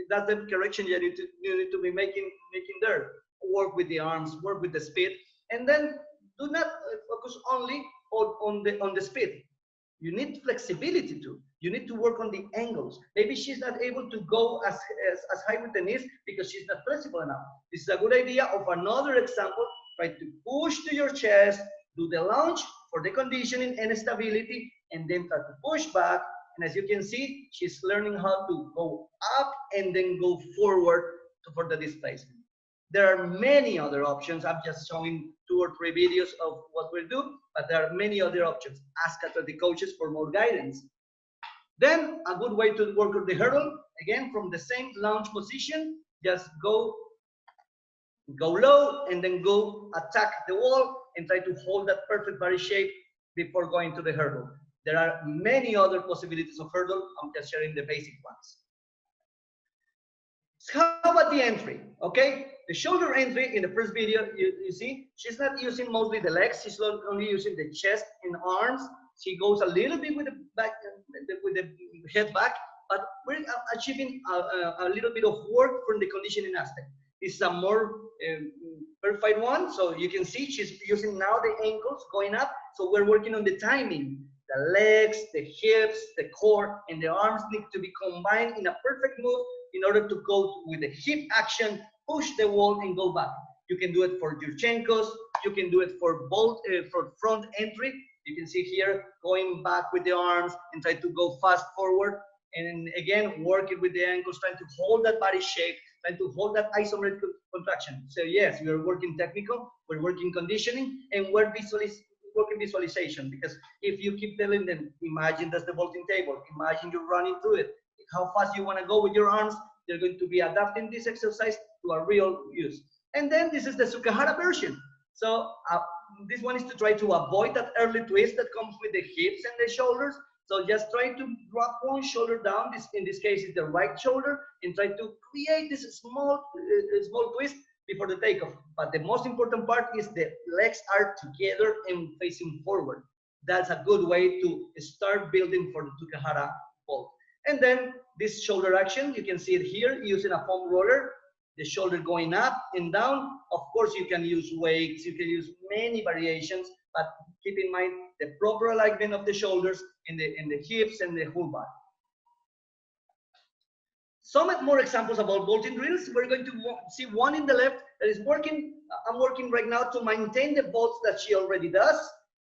that's the correction you need to be making there. Work with the arms, work with the speed, and then do not focus only on the speed. You need flexibility too. You need to work on the angles. Maybe she's not able to go as high with the knees because she's not flexible enough. This is a good idea of another example. Try to push to your chest, do the lunge for the conditioning and stability, and then try to push back. And as you can see, she's learning how to go up and then go forward for the displacement. There are many other options. I'm just showing 2 or 3 videos of what we'll do, but there are many other options. Ask the coaches for more guidance. Then a good way to work on the hurdle, again, from the same lunge position, just go low and then go attack the wall and try to hold that perfect body shape before going to the hurdle. There are many other possibilities of hurdle. I'm just sharing the basic ones. So how about the entry? Okay, the shoulder entry in the first video, you see, she's not using mostly the legs. She's only using the chest and arms. She goes a little bit with the back, with the head back, but we're achieving a little bit of work from the conditioning aspect. This is a more verified one. So you can see she's using now the ankles going up. So we're working on the timing. The legs, the hips, the core, and the arms need to be combined in a perfect move in order to go with the hip action, push the wall and go back. You can do it for Yurchenkos. You can do it for both, for front entry. You can see here going back with the arms and try to go fast forward. And again, working with the ankles, trying to hold that body shape, trying to hold that isometric contraction. So yes, we're working technical, we're working conditioning, and we're working visualization. Because if you keep telling them, imagine that's the vaulting table, imagine you're running through it, how fast you want to go with your arms, they're going to be adapting this exercise to a real use. And then this is the Sukahara version. So this one is to try to avoid that early twist that comes with the hips and the shoulders. So just try to drop one shoulder down. In this case, is the right shoulder, and try to create this small twist before the takeoff. But the most important part is the legs are together and facing forward. That's a good way to start building for the Sukahara vault. And then this shoulder action, you can see it here using a foam roller. The shoulder going up and down. Of course, you can use weights, you can use many variations, but keep in mind the proper alignment of the shoulders and the hips and the whole body. Some more examples about vaulting drills. We're going to see one in the left that is working. I'm working right now to maintain the vaults that she already does,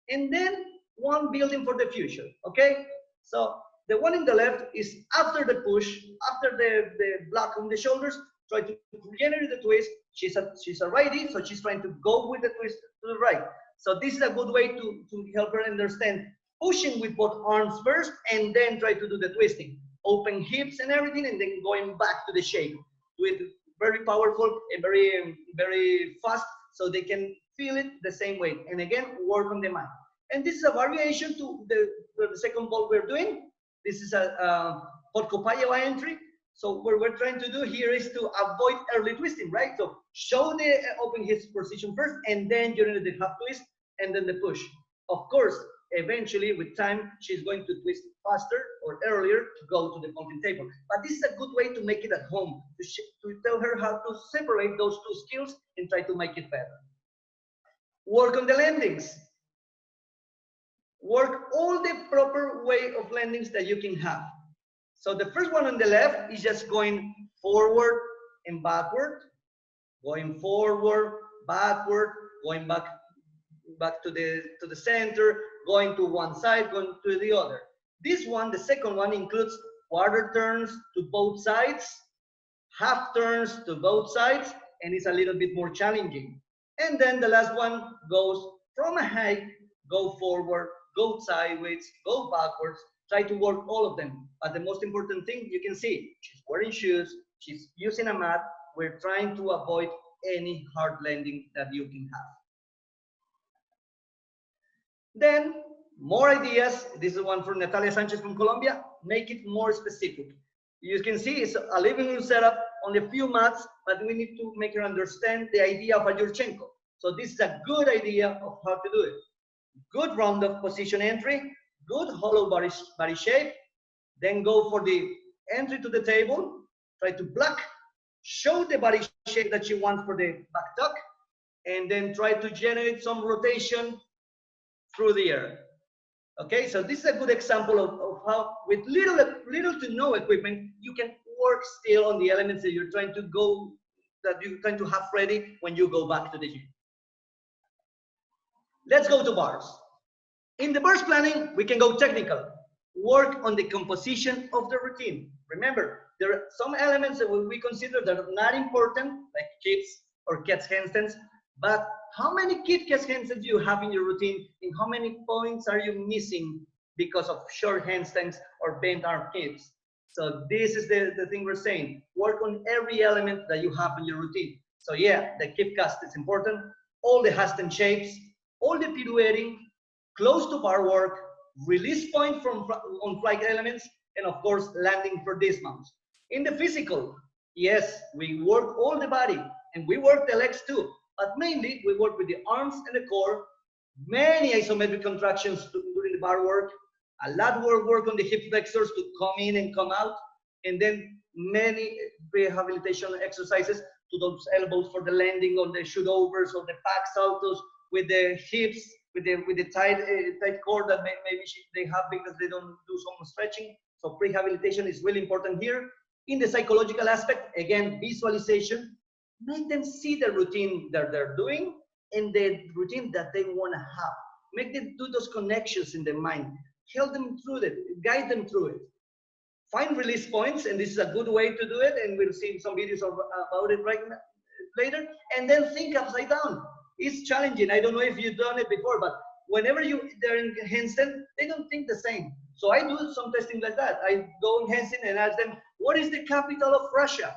and then one building for the future. Okay, so the one in the left is after the push, after the block on the shoulders. Try to generate the twist. She's a righty, so she's trying to go with the twist to the right. So this is a good way to help her understand pushing with both arms first, and then try to do the twisting. Open hips and everything, and then going back to the shape. With very powerful and very fast, so they can feel it the same way. And again, work on the mind. And this is a variation to the second vault we're doing. This is a Podkopayewa entry. So what we're trying to do here is to avoid early twisting, right? So show the open hips position first, and then during the half twist, and then the push. Of course, eventually with time, she's going to twist faster or earlier to go to the vaulting table. But this is a good way to make it at home, to tell her how to separate those two skills and try to make it better. Work on the landings. Work all the proper way of landings that you can have. So the first one on the left is just going forward and backward, going forward, backward, going back to the center, going to one side, going to the other. This one, the second one, includes quarter turns to both sides, half turns to both sides, and it's a little bit more challenging. And then the last one goes from a height, go forward, go sideways, go backwards, try to work all of them. But the most important thing, you can see, she's wearing shoes, she's using a mat. We're trying to avoid any hard landing that you can have. Then, more ideas. This is one from Natalia Sanchez from Colombia. Make it more specific. You can see it's a living room setup on a few mats, but we need to make her understand the idea of a Yurchenko. So this is a good idea of how to do it. Good round of position entry, good hollow body shape, then go for the entry to the table, try to block, show the body shape that you want for the back tuck, and then try to generate some rotation through the air. Okay, so this is a good example of how with little to no equipment, you can work still on the elements that you're trying to have ready when you go back to the gym. Let's go to bars. In the burst planning, we can go technical. Work on the composition of the routine. Remember, there are some elements that we consider that are not important, like kits or cats handstands, but how many kit cats handstands do you have in your routine, and how many points are you missing because of short handstands or bent arm kits? So this is the thing we're saying. Work on every element that you have in your routine. So yeah, the kip cast is important, all the handstand shapes, all the pirouetting, close to bar work, release point on flight elements, and of course, landing for dismounts. In the physical, yes, we work all the body, and we work the legs too, but mainly we work with the arms and the core, many isometric contractions during the bar work, a lot of work on the hip flexors to come in and come out, and then many rehabilitation exercises to those elbows for the landing on the shoot overs or the back saltos with the hips, with the tight core that maybe they have because they don't do some stretching. So prehabilitation is really important here. In the psychological aspect, again, visualization, make them see the routine that they're doing and the routine that they want to have. Make them do those connections in their mind. Help them through it, guide them through it. Find release points, and this is a good way to do it, and we'll see some videos about it later. And then think upside down. It's challenging. I don't know if you've done it before, but whenever they're in handstand, they don't think the same. So I do some testing like that. I go in handstand and ask them, what is the capital of Russia?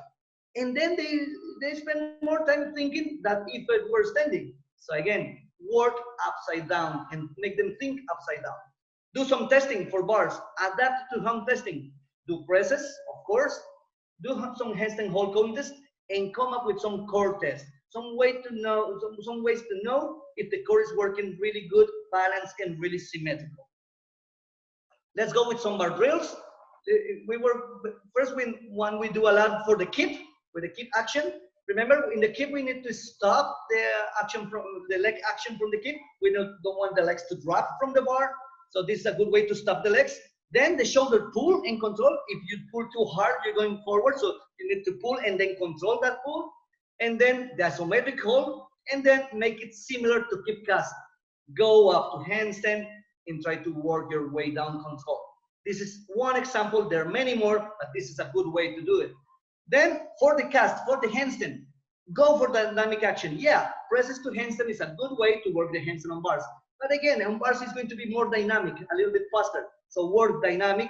And then they spend more time thinking that if it were standing. So again, work upside down and make them think upside down. Do some testing for bars. Adapt to home testing. Do presses, of course. Do some handstand hold contest and come up with some core tests. Some ways to know if the core is working really good, balanced, and really symmetrical. Let's go with some bar drills. We do a lot for the kip, with the kip action. Remember, in the kip, we need to stop the action from the leg action from the kip. We don't want the legs to drop from the bar. So this is a good way to stop the legs. Then the shoulder pull and control. If you pull too hard, you're going forward. So you need to pull and then control that pull. And then the isometric hold, and then make it similar to kip cast. Go up to handstand and try to work your way down control. This is one example. There are many more, but this is a good way to do it. Then for the cast, for the handstand, go for dynamic action. Yeah, presses to handstand is a good way to work the handstand on bars. But again, on bars is going to be more dynamic, a little bit faster. So work dynamic,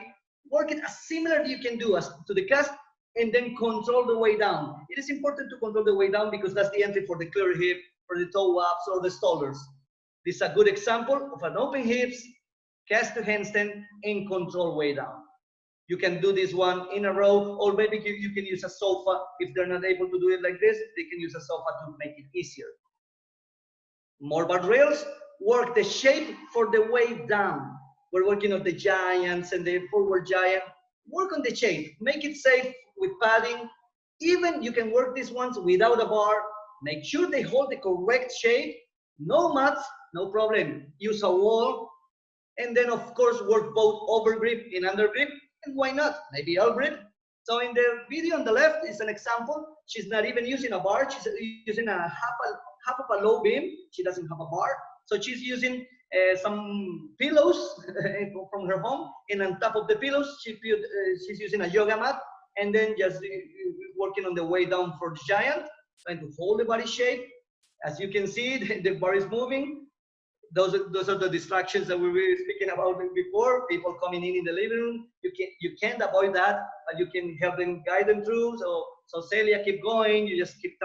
work it as similar as you can do as to the cast, and then control the way down. It is important to control the way down because that's the entry for the clear hip, for the toe ups, or the stallers. This is a good example of an open hips, cast to handstand, and control way down. You can do this one in a row, or maybe you can use a sofa. If they're not able to do it like this, they can use a sofa to make it easier. More bar drills, work the shape for the way down. We're working on the giants and the forward giant. Work on the shape, make it safe with padding. Even you can work these ones without a bar. Make sure they hold the correct shape. No mats, no problem. Use a wall. And then of course work both over grip and under grip. And why not? Maybe all grip. So in the video on the left is an example. She's not even using a bar. She's using a half of a low beam. She doesn't have a bar. So she's using some pillows from her home, and on top of the pillows, she's using a yoga mat, and then just working on the way down for the giant, trying to hold the body shape. As you can see, the bar is moving. Those are the distractions that we were speaking about before. People coming in the living room. You can't avoid that, but you can help them, guide them through. So Celia, keep going. You just keep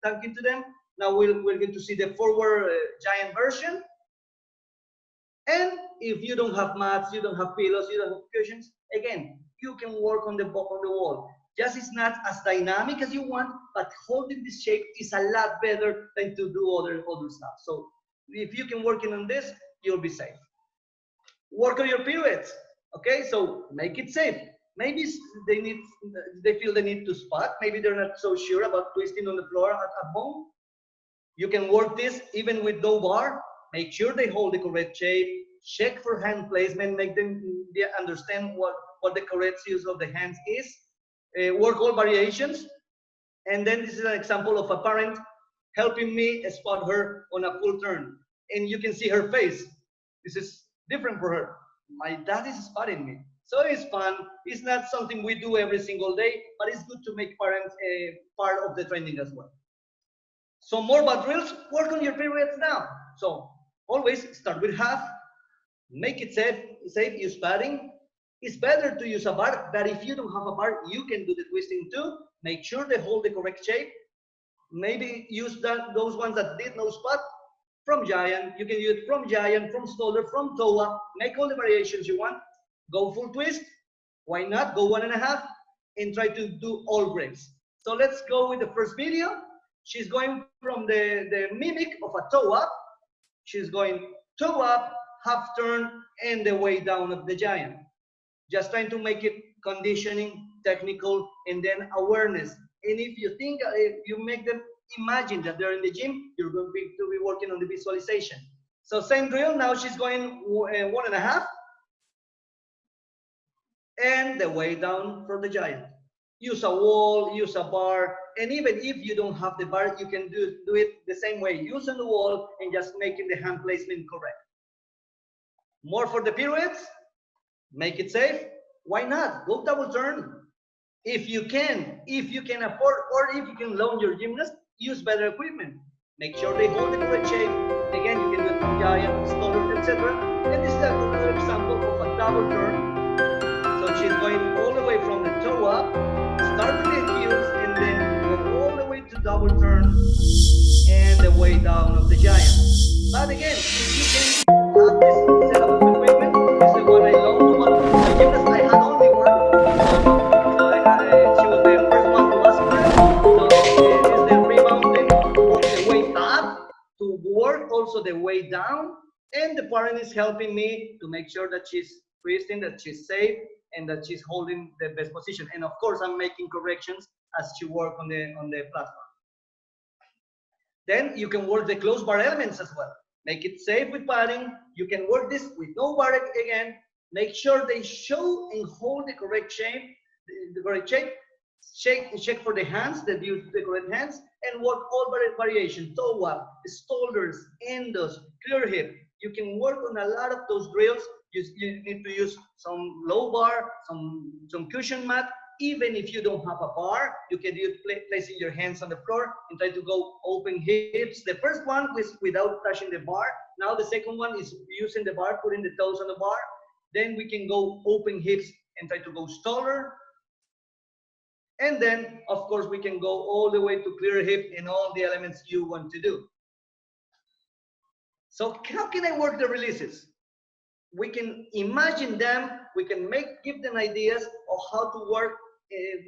talking to them. Now we're going to see the forward giant version. And if you don't have mats, you don't have pillows, you don't have cushions, again, you can work on the wall. Just it's not as dynamic as you want, but holding this shape is a lot better than to do other stuff. So if you can work on this, you'll be safe. Work on your pirouettes. Okay, so make it safe. Maybe they feel the need to spot. Maybe they're not so sure about twisting on the floor at home. You can work this even with no bar. Make sure they hold the correct shape. Check for hand placement. Make them understand what the correct use of the hands is. Work all variations. And then this is an example of a parent helping me spot her on a full turn. And you can see her face. This is different for her. My dad is spotting me. So it's fun. It's not something we do every single day, but it's good to make parents a part of the training as well. So more bar drills, work on your pirouettes now. So always start with half, make it safe, use padding. It's better to use a bar, but if you don't have a bar, you can do the twisting too. Make sure they hold the correct shape. Maybe use those ones that did no spot from giant. You can use it from giant, from stroller, from toa. Make all the variations you want. Go full twist. Why not? Go 1.5 and try to do all breaks. So let's go with the first video. She's going from the mimic of a toe up. She's going toe up, half turn, and the way down of the giant. Just trying to make it conditioning, technical, and then awareness. And if you think, if you make them imagine that they're in the gym, you're going to be working on the visualization. So same drill, now she's going 1.5, and the way down for the giant. Use a wall, use a bar, and even if you don't have the bar, you can do it the same way. Using the wall and just making the hand placement correct. More for the pirouettes. Make it safe. Why not? Go double turn. If you can afford, or if you can loan your gymnast, use better equipment. Make sure they hold the correct shape. Again, you can do it from giant, stroller, etc. And this is another example of a double turn. So she's going all the way from the toe up, start with the heels, and then go all the way to double turn and the way down of the giant. But again, if you can have this setup of equipment, this is the one I loaned to one of the gymnasts. I had only one, so she was the first one to ask for it. So this is the rebounding on the way up to work also the way down, and the parent is helping me to make sure that she's twisting, that she's safe, and that she's holding the best position. And of course, I'm making corrections as she works on the platform. Then you can work the closed bar elements as well. Make it safe with padding. You can work this with no bar again. Make sure they show and hold the correct shape, the correct shape. Check for the hands, that use the correct hands, and work all variations. Toe up, shoulders, endos, clear hip. You can work on a lot of those drills. You need to use some low bar, some cushion mat. Even if you don't have a bar, you can do placing your hands on the floor and try to go open hips. The first one was without touching the bar. Now the second one is using the bar, putting the toes on the bar. Then we can go open hips and try to go stroller. And then, of course, we can go all the way to clear hip and all the elements you want to do. So how can I work the releases? We can imagine them, we can give them ideas of how to work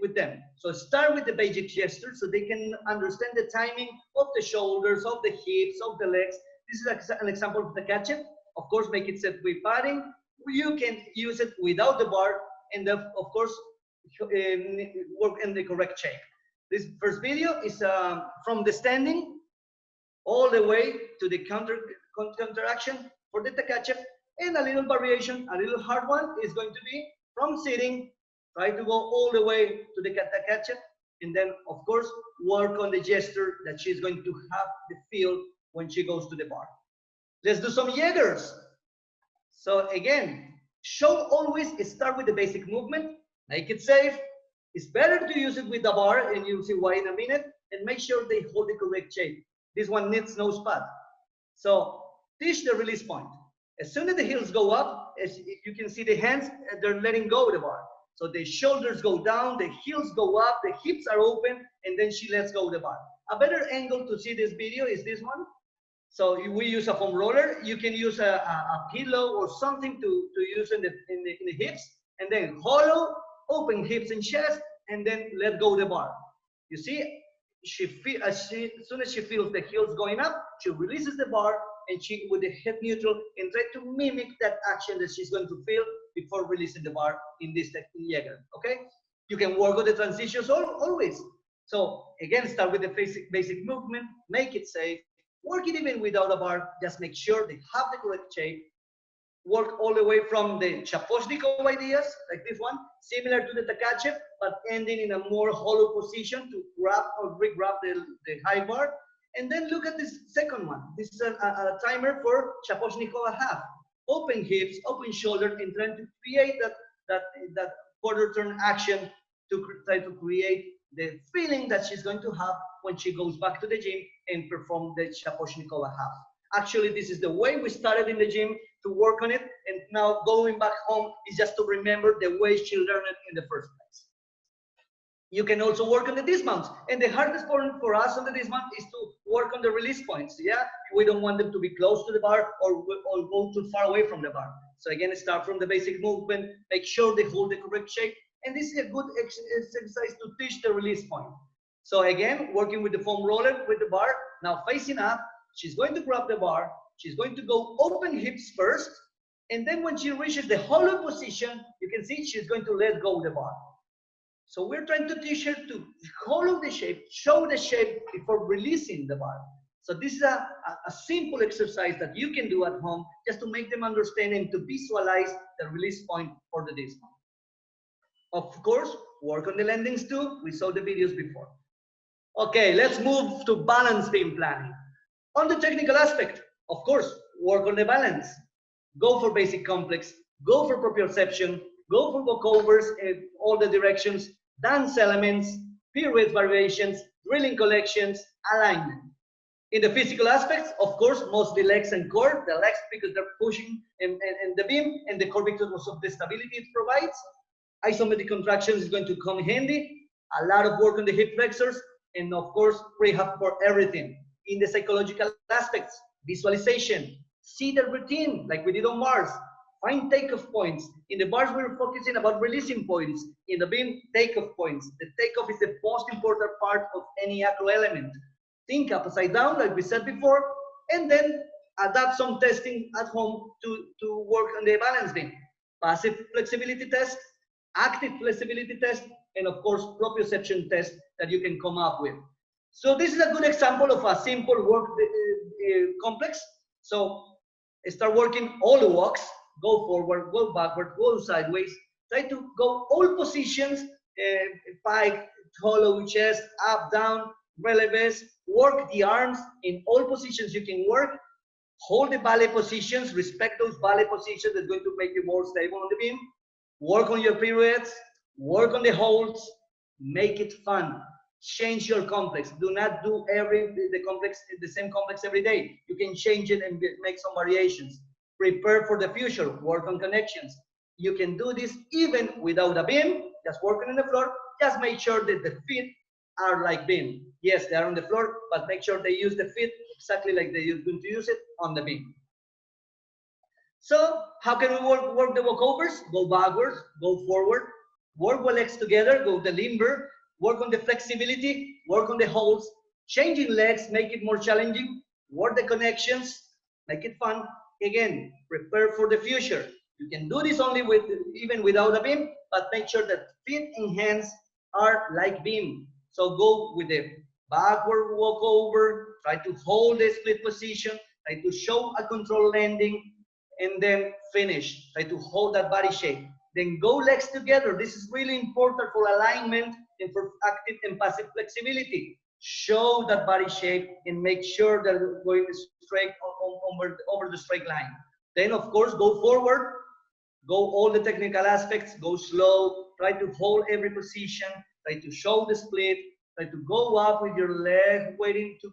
with them. So start with the basic gestures so they can understand the timing of the shoulders, of the hips, of the legs. This is an example of the catch-up. Of course, make it set with padding. You can use it without the bar, and of course, work in the correct shape. This first video is from the standing all the way to the counter action for the catch-up. And a little variation, a little hard one is going to be from sitting, try to go all the way to the catch-up, and then, of course, work on the gesture that she's going to have the feel when she goes to the bar. Let's do some Jaegers. So again, show always start with the basic movement, make it safe. It's better to use it with the bar, and you'll see why in a minute, and make sure they hold the correct shape. This one needs no spot. So teach the release point. As soon as the heels go up, as you can see the hands, they're letting go of the bar. So the shoulders go down, the heels go up, the hips are open, and then she lets go of the bar. A better angle to see this video is this one. So we use a foam roller. You can use a pillow or something to use in the hips, and then hollow, open hips and chest, and then let go of the bar. You see, as soon as she feels the heels going up, she releases the bar, and she, with the head neutral, and try to mimic that action that she's going to feel before releasing the bar in this diagram. Okay? You can work on the transitions always. So again, start with the basic movement, make it safe, work it even without a bar, just make sure they have the correct shape. Work all the way from the Shaposhnikov ideas, like this one, similar to the Takachev, but ending in a more hollow position to grab or re-grab the high bar. And then look at this second one. This is a timer for Shaposhnikov half. Open hips, open shoulder, and trying to create that quarter turn action to try to create the feeling that she's going to have when she goes back to the gym and perform the Shaposhnikov half. Actually, this is the way we started in the gym to work on it, and now going back home is just to remember the way she learned it in the first place. You can also work on the dismounts, and the hardest point for us on the dismount is to work on the release points. Yeah, we don't want them to be close to the bar or go too far away from the bar. So again, start from the basic movement, make sure they hold the correct shape, and this is a good exercise to teach the release point. So again, working with the foam roller with the bar, now facing up, she's going to grab the bar, she's going to go open hips first, and then when she reaches the hollow position, you can see she's going to let go of the bar. So we're trying to teach her to hollow the shape, show the shape before releasing the bar. So this is a simple exercise that you can do at home just to make them understand and to visualize the release point for the dismount. Of course, work on the landings too. We saw the videos before. Okay, let's move to balance beam planning. On the technical aspect, of course, work on the balance. Go for basic complex, go for proprioception, go for walkovers in all the directions, dance elements, pirouette variations, drilling collections, alignment. In the physical aspects, of course, mostly legs and core. The legs because they're pushing and the beam, and the core because of the stability it provides. Isometric contractions is going to come handy. A lot of work on the hip flexors, and of course, prehab for everything. In the psychological aspects, visualization, see the routine like we did on bars, find takeoff points. In the bars, we're focusing about releasing points. In the beam, takeoff points. The takeoff is the most important part of any acro element. Think upside down, like we said before, and then adapt some testing at home to work on the balance beam. Passive flexibility test, active flexibility test, and of course, proprioception test that you can come up with. So this is a good example of a simple work complex. So start working all the walks, go forward, go backward, go sideways, try to go all positions, pike, hollow chest, up, down, releves, work the arms in all positions you can work, hold the ballet positions, respect those ballet positions that's going to make you more stable on the beam, work on your pirouettes, work on the holds, make it fun. Change your complex. Do not do the same complex every day. You can change it and make some variations. Prepare for the future. Work on connections. You can do this even without a beam. Just working on the floor. Just make sure that the feet are like beam. Yes, they are on the floor, but make sure they use the feet exactly like they're going to use it on the beam. So how can we work the walkovers? Go backwards, go forward, work with legs together, go the limber, work on the flexibility, work on the holds, changing legs, make it more challenging, work the connections, make it fun. Again, prepare for the future. You can do this only with, even without a beam, but make sure that feet and hands are like beam. So go with the backward walkover, try to hold the split position, try to show a controlled landing, and then finish. Try to hold that body shape. Then go legs together. This is really important for alignment and for active and passive flexibility. Show that body shape and make sure that we're going straight over the straight line. Then, of course, go forward, go all the technical aspects, go slow, try to hold every position, try to show the split, try to go up with your leg, waiting to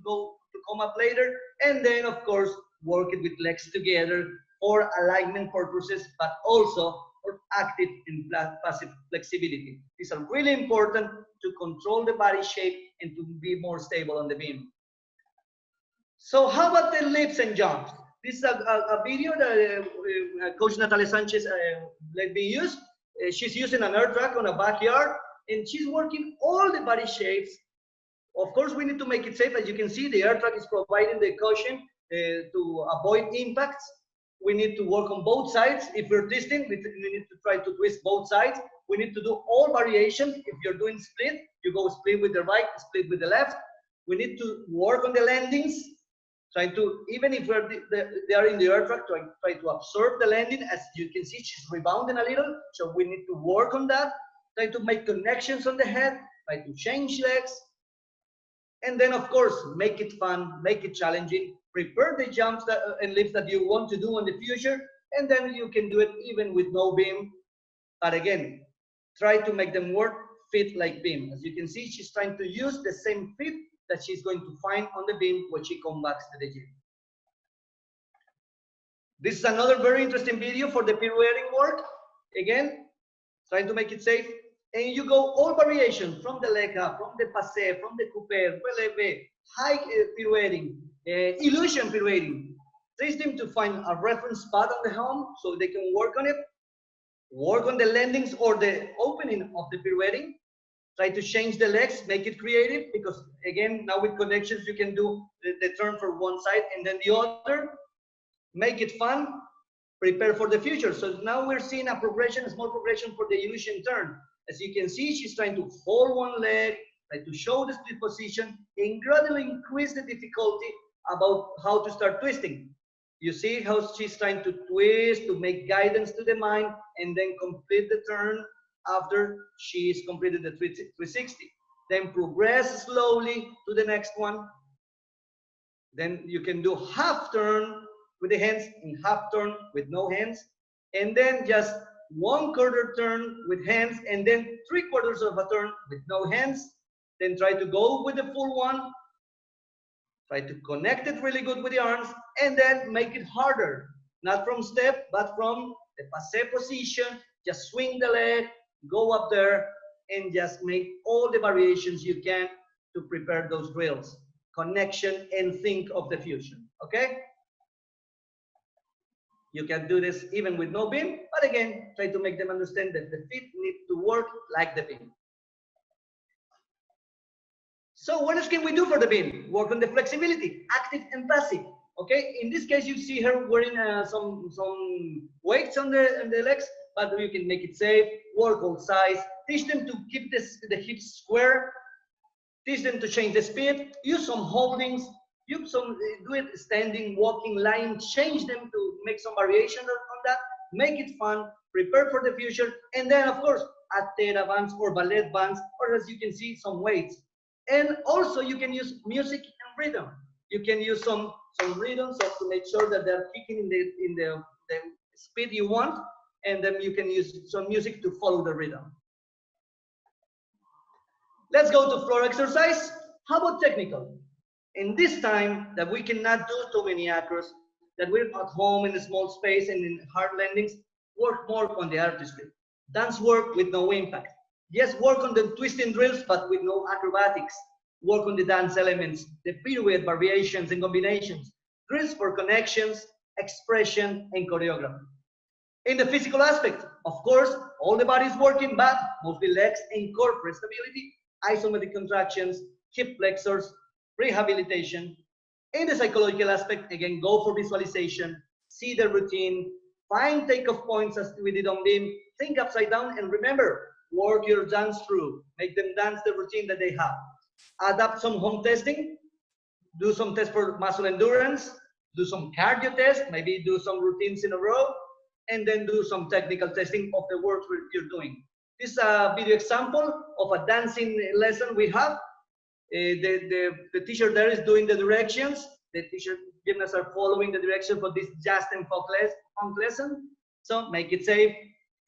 come up later, and then, of course, work it with legs together for alignment purposes, but also for active and passive flexibility. These are really important to control the body shape and to be more stable on the beam. So how about the leaps and jumps? This is a video that Coach Natalia Sanchez let me use. She's using an air track on a backyard, and she's working all the body shapes. Of course, we need to make it safe. As you can see, the air track is providing the cushion to avoid impacts. We need to work on both sides. If we're twisting, we need to try to twist both sides. We need to do all variations. If you're doing split, you go split with the right, split with the left. We need to work on the landings. Try to, even if they are in the air track, try to absorb the landing. As you can see, she's rebounding a little. So we need to work on that. Try to make connections on the head. Try to change legs. And then, of course, make it fun, make it challenging. Prepare the jumps and lifts that you want to do in the future. And then you can do it even with no beam. But again, try to make them work fit like beam. As you can see, she's trying to use the same fit that she's going to find on the beam when she comes back to the gym. This is another very interesting video for the pirouetting work. Again, trying to make it safe. And you go all variations from the leg up, from the passe, from the coupe, releve, high pirouetting, illusion pirouetting. Teach them to find a reference spot on the helm so they can work on it. Work on the landings or the opening of the pirouetting. Try to change the legs, make it creative, because again, now with connections, you can do the turn for one side and then the other. Make it fun, prepare for the future. So now we're seeing a progression, a small progression for the illusion turn. As you can see, she's trying to hold one leg, try to show the split position, and gradually increase the difficulty about how to start twisting. You see how she's trying to twist, to make guidance to the mind, and then complete the turn after she's completed the 360. Then progress slowly to the next one. Then you can do half turn with the hands and half turn with no hands. And then just 1/4 turn with hands, and then 3/4 of a turn with no hands. Then try to go with the full one. Try to connect it really good with the arms, and then make it harder. Not from step, but from the passe position. Just swing the leg, go up there, and just make all the variations you can to prepare those drills. Connection and think of the future, okay? You can do this even with no beam, but again, try to make them understand that the feet need to work like the beam. So what else can we do for the beam? Work on the flexibility, active and passive. Okay, in this case, you see her wearing some weights on the legs, but you can make it safe, work all sides, teach them to keep the hips square, teach them to change the speed, use some holdings, do it standing, walking, lying, change them to make some variation on that, make it fun, prepare for the future, and then of course, add theta bands or ballet bands, or as you can see, some weights. And also you can use music and rhythm. You can use some rhythms to make sure that they're kicking in the speed you want, and then you can use some music to follow the rhythm. Let's go to floor exercise. How about technical? In this time that we cannot do too many acros, that we're at home in a small space and in hard landings, work more on the artistry. Dance work with no impact. Yes, work on the twisting drills, but with no acrobatics. Work on the dance elements, the pirouette variations and combinations, drills for connections, expression, and choreography. In the physical aspect, of course, all the body is working, but mostly legs and core for stability, isometric contractions, hip flexors, rehabilitation. In the psychological aspect, again, go for visualization, see the routine, find takeoff points as we did on beam, think upside down, and remember, work your dance through, make them dance the routine that they have. Adapt some home testing, do some tests for muscle endurance, do some cardio tests, maybe do some routines in a row, and then do some technical testing of the work you're doing. This is a video example of a dancing lesson we have. The teacher there is doing the directions. The teacher gymnasts are following the direction for this just and focus fun lesson. So make it safe.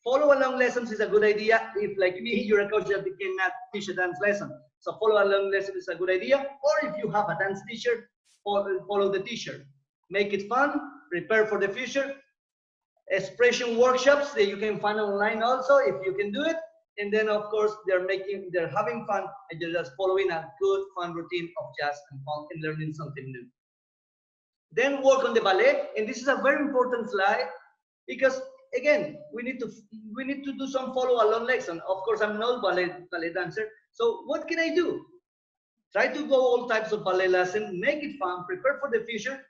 Follow along lessons is a good idea. If like me, you're a coach that cannot teach a dance lesson. So follow along lesson is a good idea. Or if you have a dance teacher, follow the teacher. Make it fun, prepare for the future. Expression workshops that you can find online also if you can do it. And then of course they're having fun and you're just following a good fun routine of jazz and fun and learning something new. Then work on the ballet, and this is a very important slide because again we need to do some follow along lesson. Of course I'm not ballet dancer, so what can I do? Try to go all types of ballet lesson, make it fun, prepare for the future.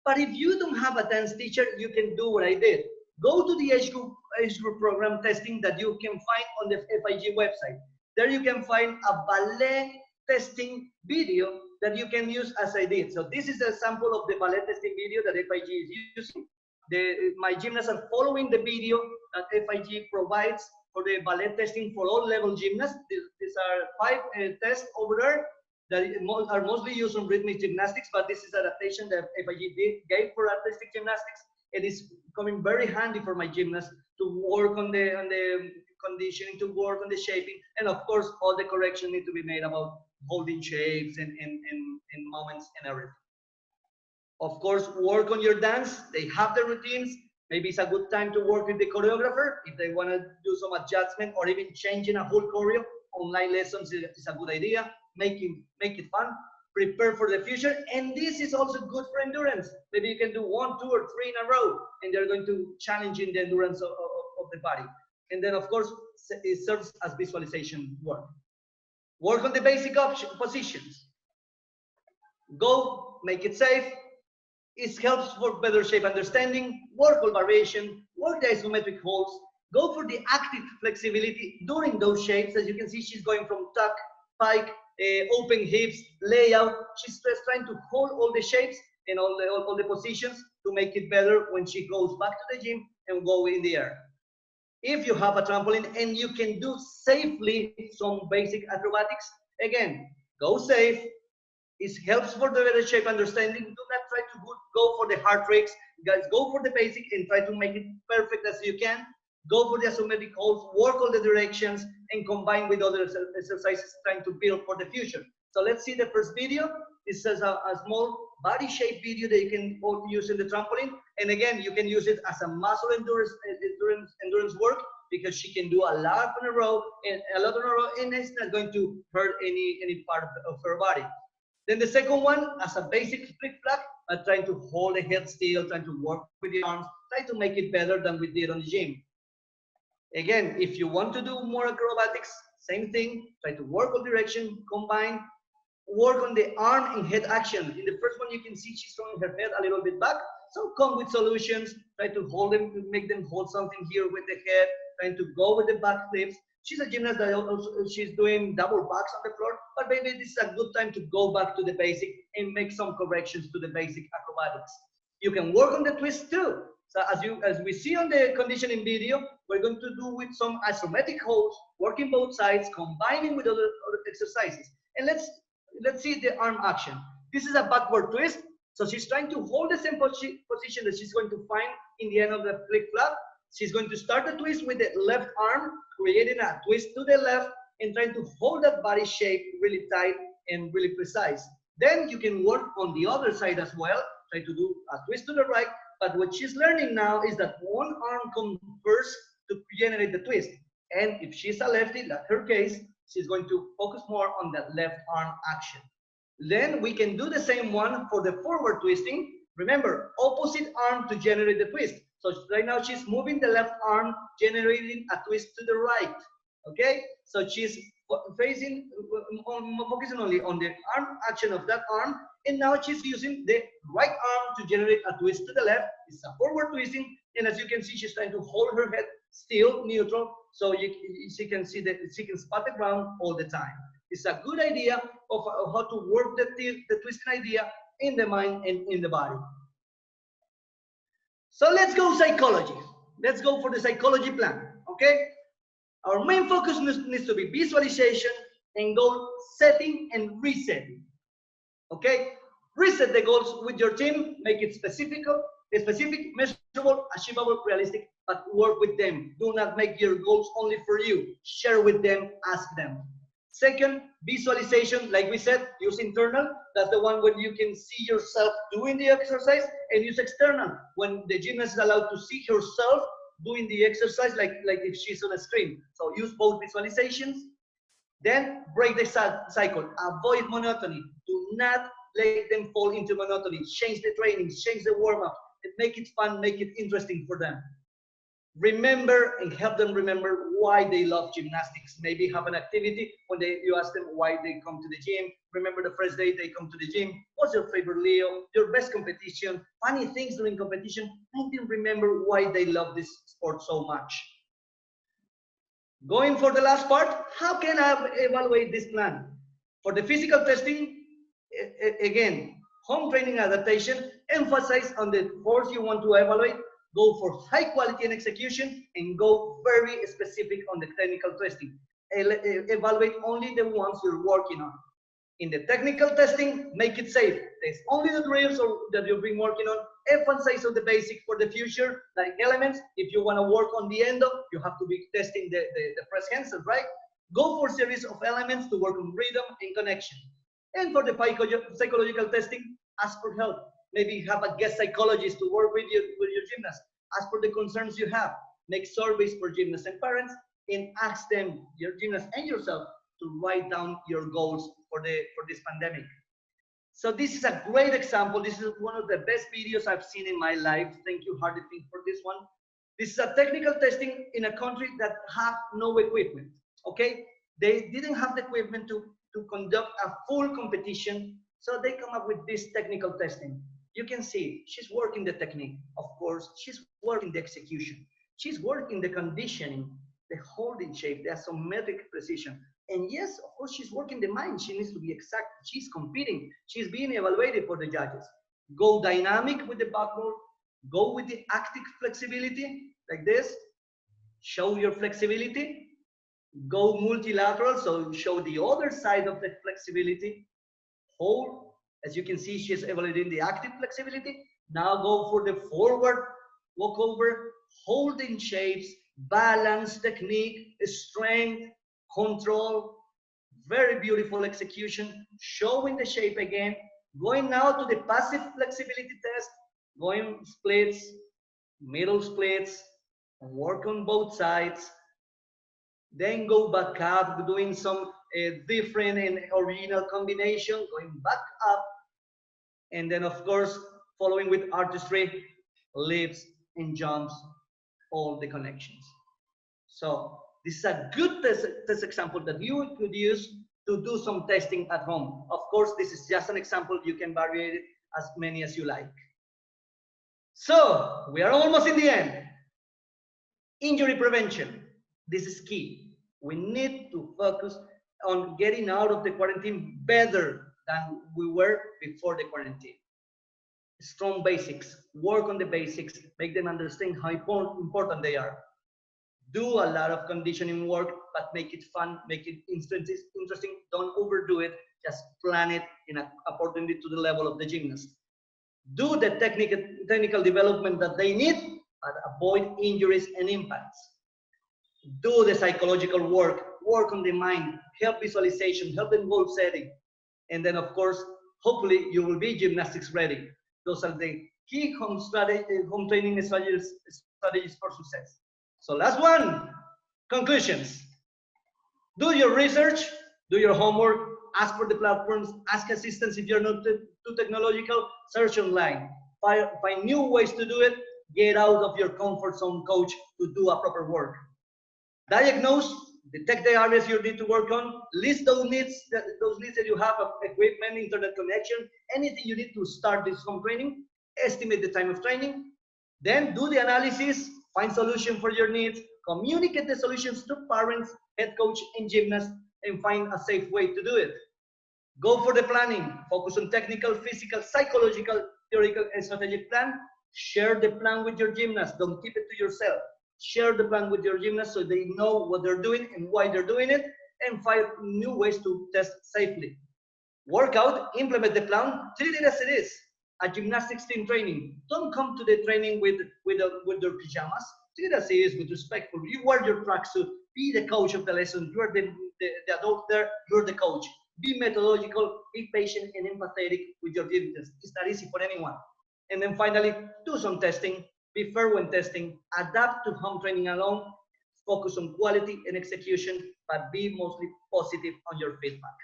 But if you don't have a dance teacher, you can do what I did. Go to the age group program testing that you can find on the FIG website. There you can find a ballet testing video that you can use as I did. So this is a sample of the ballet testing video that FIG is using. My gymnasts are following the video that FIG provides for the ballet testing for all level gymnasts. These are 5 tests over there that are mostly used on rhythmic gymnastics, but this is adaptation that FIG gave for artistic gymnastics. It is coming very handy for my gymnasts to work on the conditioning, to work on the shaping, and of course all the correction need to be made about holding shapes and moments and everything. Of course, work on your dance. They have the routines. Maybe it's a good time to work with the choreographer if they want to do some adjustment or even changing a whole choreo. Online lessons is a good idea. Make it fun. Prepare for the future, and this is also good for endurance. Maybe you can do 1, 2, or 3 in a row, and they're going to challenge in the endurance of the body. And then, of course, it serves as visualization work. Work on the basic positions. Go, make it safe. It helps for better shape understanding. Work on variation. Work the isometric holds. Go for the active flexibility during those shapes. As you can see, she's going from tuck, pike, open hips, layout. She's just trying to hold all the shapes and all the positions to make it better when she goes back to the gym and go in the air. If you have a trampoline and you can do safely some basic acrobatics, again, go safe. It helps for the better shape understanding. Do not try to go for the hard tricks. Guys, go for the basic and try to make it perfect as you can. Go for the isometric holds, work all the directions, and combine with other exercises trying to build for the future. So let's see the first video. This is a small body shape video that you can use in the trampoline. And again, you can use it as a muscle endurance work because she can do a lot in a row, and it's not going to hurt any part of her body. Then the second one, as a basic flick-flack, trying to hold the head still, trying to work with the arms, try to make it better than we did on the gym. Again, if you want to do more acrobatics, same thing, try to work on direction, combine, work on the arm and head action. In the first one, you can see she's throwing her head a little bit back. So come with solutions, try to hold them, make them hold something here with the head, trying to go with the back flips. She's a gymnast that also, she's doing double backs on the floor, but maybe this is a good time to go back to the basic and make some corrections to the basic acrobatics. You can work on the twist too. So as we see on the conditioning video, we're going to do with some isometric holds, working both sides, combining with other exercises. And let's see the arm action. This is a backward twist. So she's trying to hold the same position that she's going to find in the end of the flick flap. She's going to start the twist with the left arm, creating a twist to the left and trying to hold that body shape really tight and really precise. Then you can work on the other side as well, try to do a twist to the right. But what she's learning now is that one arm comes first to generate the twist. And if she's a lefty, like her case, she's going to focus more on that left arm action. Then we can do the same one for the forward twisting. Remember, opposite arm to generate the twist. So right now she's moving the left arm, generating a twist to the right. Okay? So she's focusing only on the arm action of that arm. And now she's using the right arm to generate a twist to the left. It's a forward twisting. And as you can see, she's trying to hold her head still neutral. So she can see that she can spot the ground all the time. It's a good idea of how to work the twisting idea in the mind and in the body. So let's go psychology. Let's go for the psychology plan, okay? Our main focus needs to be visualization and goal setting and resetting, okay? Reset the goals with your team, make it specific, Specific, measurable, achievable, realistic, but work with them. Do not make your goals only for you. Share with them, ask them. Second, visualization, like we said, use internal. That's the one when you can see yourself doing the exercise, and use external, when the gymnast is allowed to see herself doing the exercise like if she's on a screen. So use both visualizations. Then break the cycle. Avoid monotony. Do not let them fall into monotony. Change the trainings, change the warm-up, and make it fun, make it interesting for them. Remember and help them remember why they love gymnastics. Maybe have an activity when you ask them why they come to the gym. Remember the first day they come to the gym. What's your favorite Leo? Your best competition? Funny things during competition. Make them remember why they love this sport so much. Going for the last part, how can I evaluate this plan? For the physical testing, again, home training adaptation, emphasize on the force you want to evaluate. Go for high quality and execution, and go very specific on the technical testing. Evaluate only the ones you're working on. In the technical testing, make it safe. Test only the drills that you've been working on. Emphasize on the basic for the future, like elements. If you want to work on the endo, you have to be testing the press handstand, right? Go for series of elements to work on rhythm and connection. And for the psychological testing, ask for help. Maybe have a guest psychologist to work with your gymnast. Ask for the concerns you have. Make surveys for gymnasts and parents, and ask them, your gymnast and yourself, to write down your goals for this pandemic. So this is a great example. This is one of the best videos I've seen in my life. Thank you, Hardy Fink, for this one. This is a technical testing in a country that have no equipment. Okay, they didn't have the equipment to conduct a full competition, so they come up with this technical testing. You can see she's working the technique, of course, she's working the execution, she's working the conditioning, the holding shape, the isometric precision. And yes, of course, she's working the mind. She needs to be exact. She's competing. She's being evaluated for the judges. Go dynamic with the backboard. Go with the active flexibility, like this. Show your flexibility. Go multilateral, so show the other side of the flexibility. Hold. As you can see, she's evaluating the active flexibility. Now go for the forward walkover, holding shapes, balance, technique, strength, control, very beautiful execution, showing the shape again, going now to the passive flexibility test, going splits, middle splits, work on both sides, then go back up, doing some different and original combination, going back up, and then of course, following with artistry, lifts and jumps, all the connections. So this is a good test example that you could use to do some testing at home. Of course, this is just an example. You can vary it as many as you like. So we are almost in the end. Injury prevention. This is key. We need to focus on getting out of the quarantine better than we were before the quarantine. Strong basics. Work on the basics. Make them understand how important they are. Do a lot of conditioning work, but make it fun, make it interesting. Don't overdo it. Just plan it according to the level of the gymnast. Do the technical development that they need, but avoid injuries and impacts. Do the psychological work. Work on the mind. Help visualization. Help them goal setting. And then, of course, hopefully you will be gymnastics ready. Those are the key home training strategies for success. So last one, conclusions. Do your research, do your homework, ask for the platforms, ask assistance if you're not too technological, search online, find new ways to do it, get out of your comfort zone, coach, to do a proper work. Diagnose, detect the areas you need to work on, list those needs that you have of equipment, internet connection, anything you need to start this home training, estimate the time of training, then do the analysis, find solution for your needs, communicate the solutions to parents, head coach, and gymnasts, and find a safe way to do it. Go for the planning. Focus on technical, physical, psychological, theoretical, and strategic plan. Share the plan with your gymnast. Don't keep it to yourself. Share the plan with your gymnast so they know what they're doing and why they're doing it, and find new ways to test safely. Work out, implement the plan, treat it as it is. a gymnastics team training. Don't come to the training with their pajamas. Take it as serious, with respectful. You wear your tracksuit. Be the coach of the lesson. You're the adult there. You're the coach. Be methodological. Be patient and empathetic with your gymnasts. It's not easy for anyone. And then finally, do some testing. Be fair when testing. Adapt to home training alone. Focus on quality and execution, but be mostly positive on your feedback.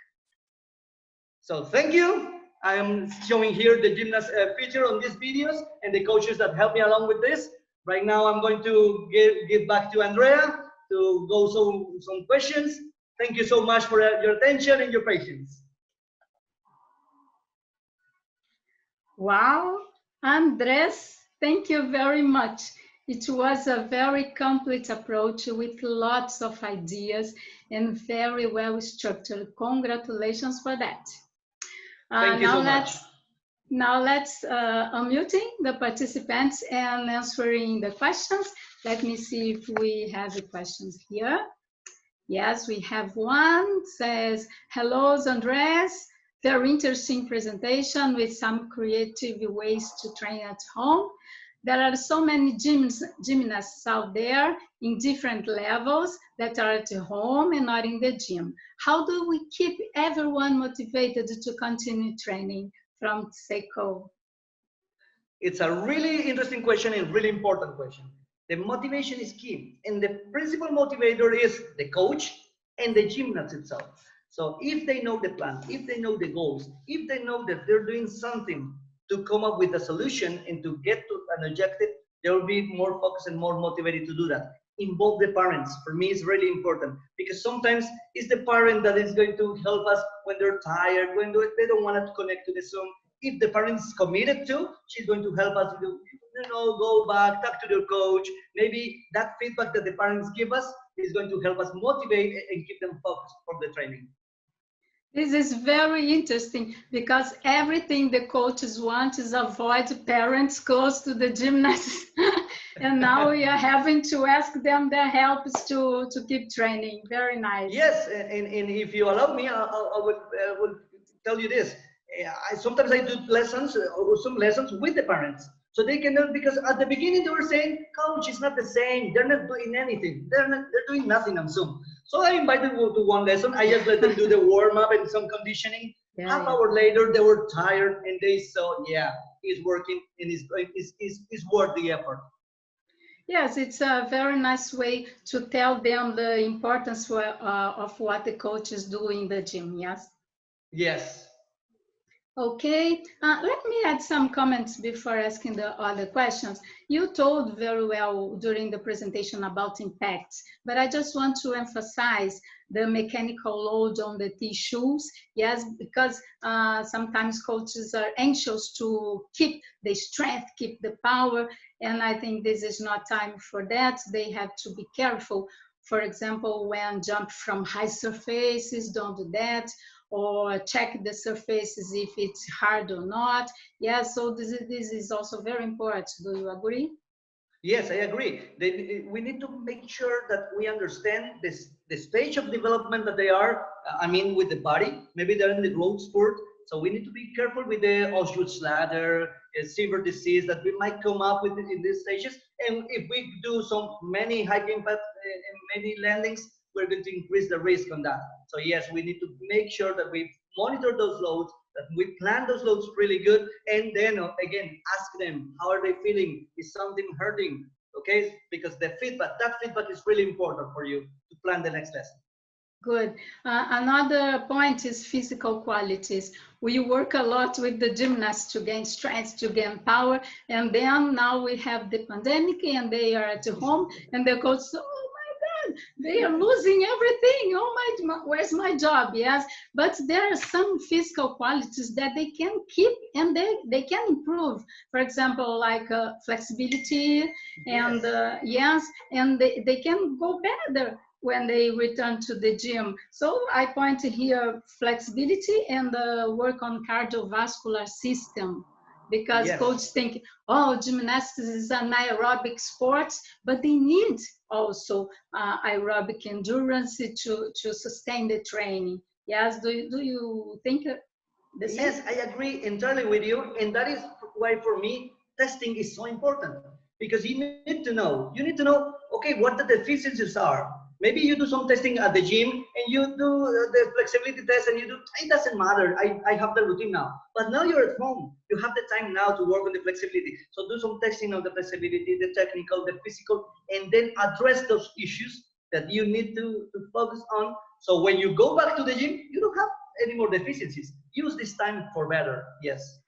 So thank you. I am showing here the gymnast feature on these videos and the coaches that help me along with this. Right now, I'm going to give back to Andrea to go some questions. Thank you so much for your attention and your patience. Wow, Andres, thank you very much. It was a very complete approach with lots of ideas and very well structured. Congratulations for that. Thank you so much. Now let's unmuting the participants and answering the questions. Let me see if we have the questions here. Yes, we have one. Says, hello, Andres. Very interesting presentation with some creative ways to train at home. There are so many gymnasts out there in different levels that are at home and not in the gym. How do we keep everyone motivated to continue training? From Seiko. It's a really interesting question and really important question. The motivation is key, and the principal motivator is the coach and the gymnast itself. So if they know the plan, if they know the goals, if they know that they're doing something to come up with a solution and to get to an objective, they will be more focused and more motivated to do that. Involve the parents. For me, it's really important because sometimes it's the parent that is going to help us when they're tired, when they don't want to connect to the Zoom. If the parent is committed to, she's going to help us to, go back, talk to their coach. Maybe that feedback that the parents give us is going to help us motivate and keep them focused for the training. This is very interesting because everything the coaches want is avoid parents close to the gymnasts. And now we are having to ask them their help to keep training. Very nice. Yes, and if you allow me, I will tell you this. Sometimes I do lessons or some lessons with the parents. So they can learn, because at the beginning they were saying, coach, it's not the same. They're not doing anything. They're doing nothing on Zoom. So I invited them to one lesson. I just let them do the warm up and some conditioning. Half hour later, they were tired and they saw, yeah, it's working and it's worth the effort. Yes, it's a very nice way to tell them the importance of what the coaches do in the gym. Yes. Yes. Okay, let me add some comments before asking the other questions. You told very well during the presentation about impacts, but I just want to emphasize the mechanical load on the tissues. Yes, because sometimes coaches are anxious to keep the strength, keep the power, and I think this is not time for that. They have to be careful. For example, when jump from high surfaces, don't do that. Or check the surfaces if it's hard or not. Yeah, so this is also very important. Do you agree? Yes, I agree. We need to make sure that we understand the stage of development that they are, with the body. Maybe they're in the growth spurt. So we need to be careful with the Osgood's ladder, severe disease that we might come up with in these stages. And if we do many high impact and many landings, we're going to increase the risk on that. So yes, we need to make sure that we monitor those loads, that we plan those loads really good, and then again, ask them, how are they feeling? Is something hurting? Okay, because that feedback is really important for you to plan the next lesson. Good. Another point is physical qualities. We work a lot with the gymnasts to gain strength, to gain power, and then now we have the pandemic and they are at home and the coach, oh my God, they are losing everything. Oh my, where's my job? Yes, but there are some physical qualities that they can keep and they can improve. For example, like flexibility and yes, and they can go better when they return to the gym. So I point here flexibility and work on cardiovascular system, because coaches think, oh, gymnastics is an aerobic sport, but they need also aerobic endurance to sustain the training. Yes, do you think the same? Yes, I agree entirely with you. And that is why for me, testing is so important. Because you need to know, okay, what the deficiencies are. Maybe you do some testing at the gym and you do the flexibility test and you do, it doesn't matter. I have the routine now. But now you're at home. You have the time now to work on the flexibility. So do some testing of the flexibility, the technical, the physical, and then address those issues that you need to focus on. So when you go back to the gym, you don't have any more deficiencies. Use this time for better. Yes.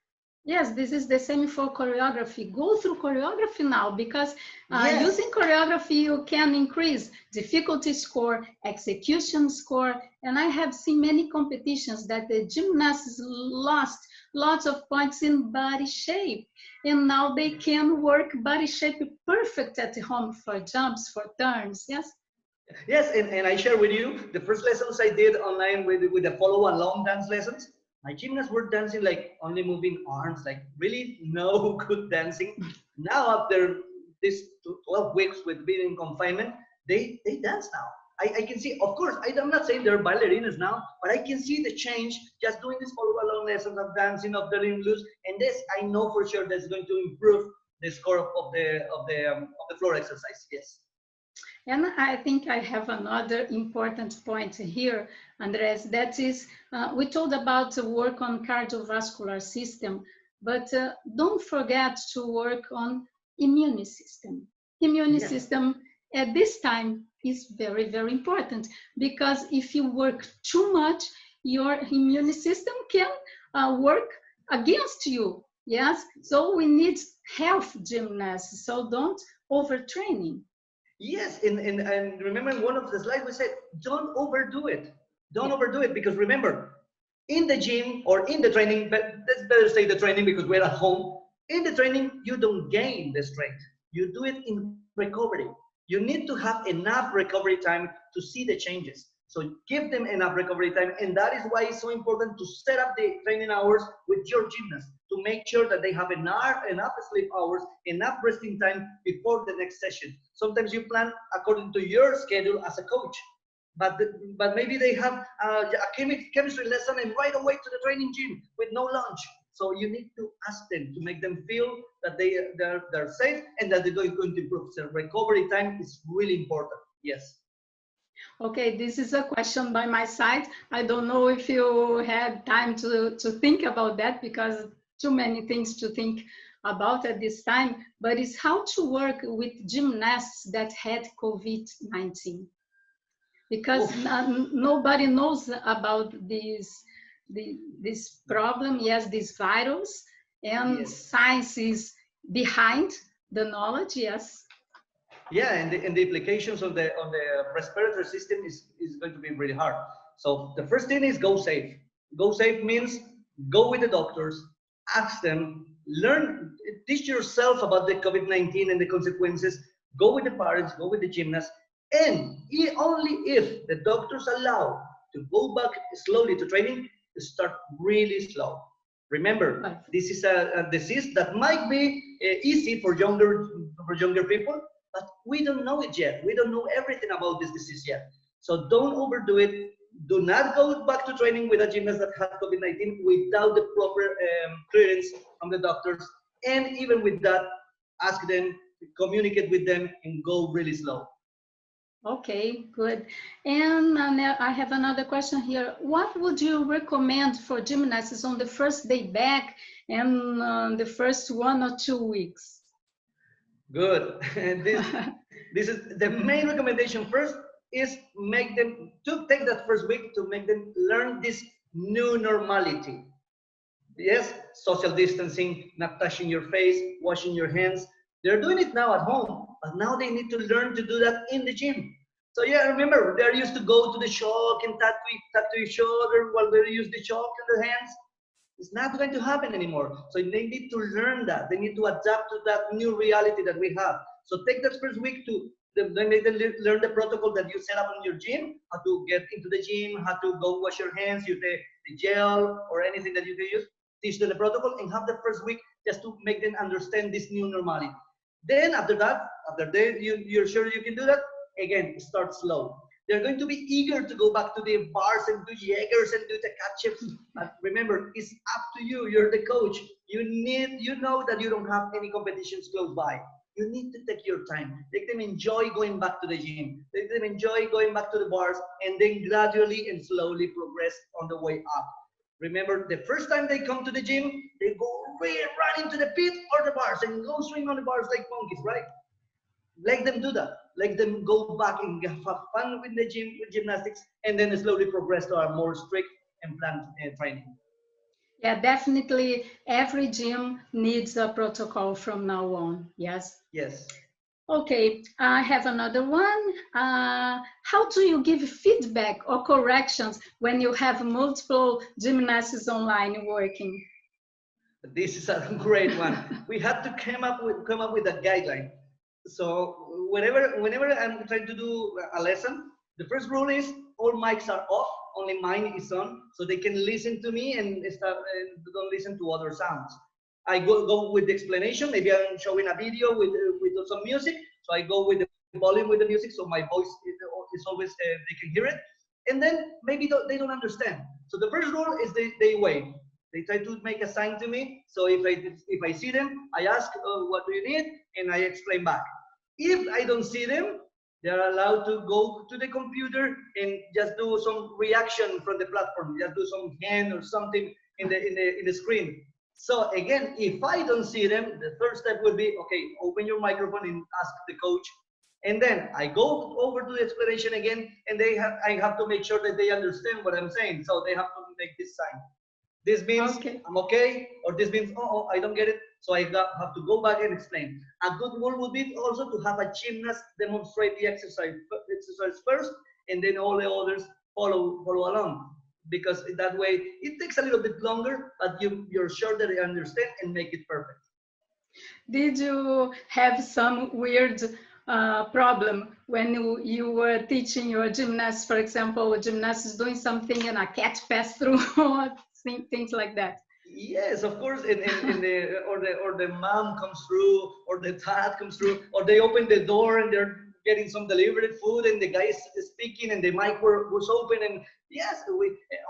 Yes, this is the same for choreography. Go through choreography now, because Yes. using choreography, you can increase difficulty score, execution score. And I have seen many competitions that the gymnasts lost lots of points in body shape. And now they can work body shape perfect at home for jumps, for turns. Yes. Yes, and I share with you the first lessons I did online with the follow along dance lessons. My gymnasts were dancing like only moving arms, like really no good dancing. Now after this 12 weeks with being in confinement, they dance now. I can see, of course, I'm not saying they're ballerinas now, but I can see the change just doing this follow along lessons of dancing, of the limb loose, and this I know for sure that's going to improve the score of the floor exercise. Yes. And I think I have another important point here, Andres, that is, we told about the work on cardiovascular system, but don't forget to work on immune system. Immune Yes. system at this time is very, very important, because if you work too much, your immune system can work against you. Yes, so we need health gymnasts, so don't overtraining. Yes, and remember in one of the slides we said, don't overdo it. Don't overdo it, because remember, in the gym or in the training, but let's better say the training because we're at home. In the training, you don't gain the strength. You do it in recovery. You need to have enough recovery time to see the changes. So give them enough recovery time, and that is why it's so important to set up the training hours with your gymnast to make sure that they have enough sleep hours, enough resting time before the next session. Sometimes you plan according to your schedule as a coach, but maybe they have a chemistry lesson and right away to the training gym with no lunch. So you need to ask them to make them feel that they're safe and that they're going to improve. So recovery time is really important. Yes. Okay, this is a question by my side. I don't know if you had time to think about that, because too many things to think about at this time, but it's how to work with gymnasts that had COVID-19. Because nobody knows about this problem, yes, this virus, and Yes. science is behind the knowledge, yes. Yeah, and the implications on the respiratory system is going to be really hard. So the first thing is go safe. Go safe means go with the doctors, ask them, learn, teach yourself about the COVID-19 and the consequences. Go with the parents, go with the gymnasts, and only if the doctors allow to go back slowly to training, start really slow. Remember, this is a disease that might be easy for younger people, but we don't know it yet. We don't know everything about this disease yet. So don't overdo it. Do not go back to training with a gymnast that had COVID-19 without the proper clearance from the doctors. And even with that, ask them, communicate with them, and go really slow. Okay, good. And I have another question here. What would you recommend for gymnasts on the first day back and the first 1 or 2 weeks? Good. This is the main recommendation. First is make them to take that first week to make them learn this new normality. Yes, social distancing, not touching your face, washing your hands. They're doing it now at home, but now they need to learn to do that in the gym. So yeah, remember, they're used to go to the chalk and tap to each other while they use the chalk in their hands. It's not going to happen anymore. So they need to learn that. They need to adapt to that new reality that we have. So take that first week to make them learn the protocol that you set up in your gym, how to get into the gym, how to go wash your hands, use the gel or anything that you can use. Teach them the protocol and have the first week just to make them understand this new normality. Then after that, you're sure you can do that, again, start slow. They're going to be eager to go back to the bars and do Jaegers and do the catch-ups. But remember, it's up to you. You're the coach. You know that you don't have any competitions close by. You need to take your time. Let them enjoy going back to the gym. Let them enjoy going back to the bars, and then gradually and slowly progress on the way up. Remember, the first time they come to the gym, they go run into the pit or the bars and go swing on the bars like monkeys, right? Let them do that. Let them go back and have fun with the gym, with gymnastics, and then slowly progress to our more strict and planned training. Yeah, definitely every gym needs a protocol from now on. Yes. Yes. Okay, I have another one. How do you give feedback or corrections when you have multiple gymnasts online working? This is a great one. We had to come up with a guideline. So whenever I'm trying to do a lesson, the first rule is all mics are off, only mine is on, so they can listen to me and don't listen to other sounds. I go with the explanation. Maybe I'm showing a video with some music, so I go with the volume with the music, so my voice is always they can hear it. And then maybe they don't understand. So the first rule is they wait. They try to make a sign to me. So if I see them, I ask, what do you need? And I explain back. If I don't see them, they're allowed to go to the computer and just do some reaction from the platform. Just do some hand or something in the screen. So again, if I don't see them, the third step would be, okay, open your microphone and ask the coach. And then I go over to the explanation again, and I have to make sure that they understand what I'm saying. So they have to make this sign. This means I'm okay, or this means, oh, I don't get it. So I have to go back and explain. A good rule would be also to have a gymnast demonstrate the exercise first, and then all the others follow along. Because that way, it takes a little bit longer, but you're sure that they understand and make it perfect. Did you have some weird problem when you were teaching your gymnast, for example, a gymnast is doing something and a cat passed through, or things like that? Yes, of course. Or the mom comes through, or the dad comes through, or they open the door and they're getting some delivered food, and the guy is speaking, and the mic was open, and yes,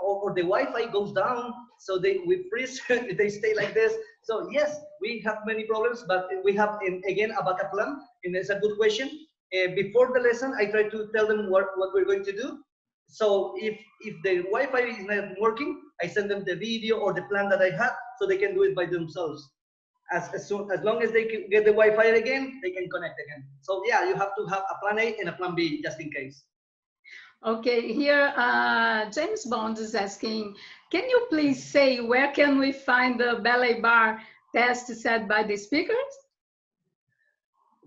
or the Wi-Fi goes down, so we freeze. They stay like this. So yes, we have many problems, but we have again a backup plan, and it's a good question. Before the lesson, I try to tell them what we're going to do. So if the Wi-Fi is not working, I send them the video or the plan that I had, so they can do it by themselves. As long as they can get the Wi-Fi again, they can connect again. So yeah, you have to have a plan A and a plan B just in case. Okay, here James Bond is asking, can you please say where can we find the ballet bar test set by the speakers?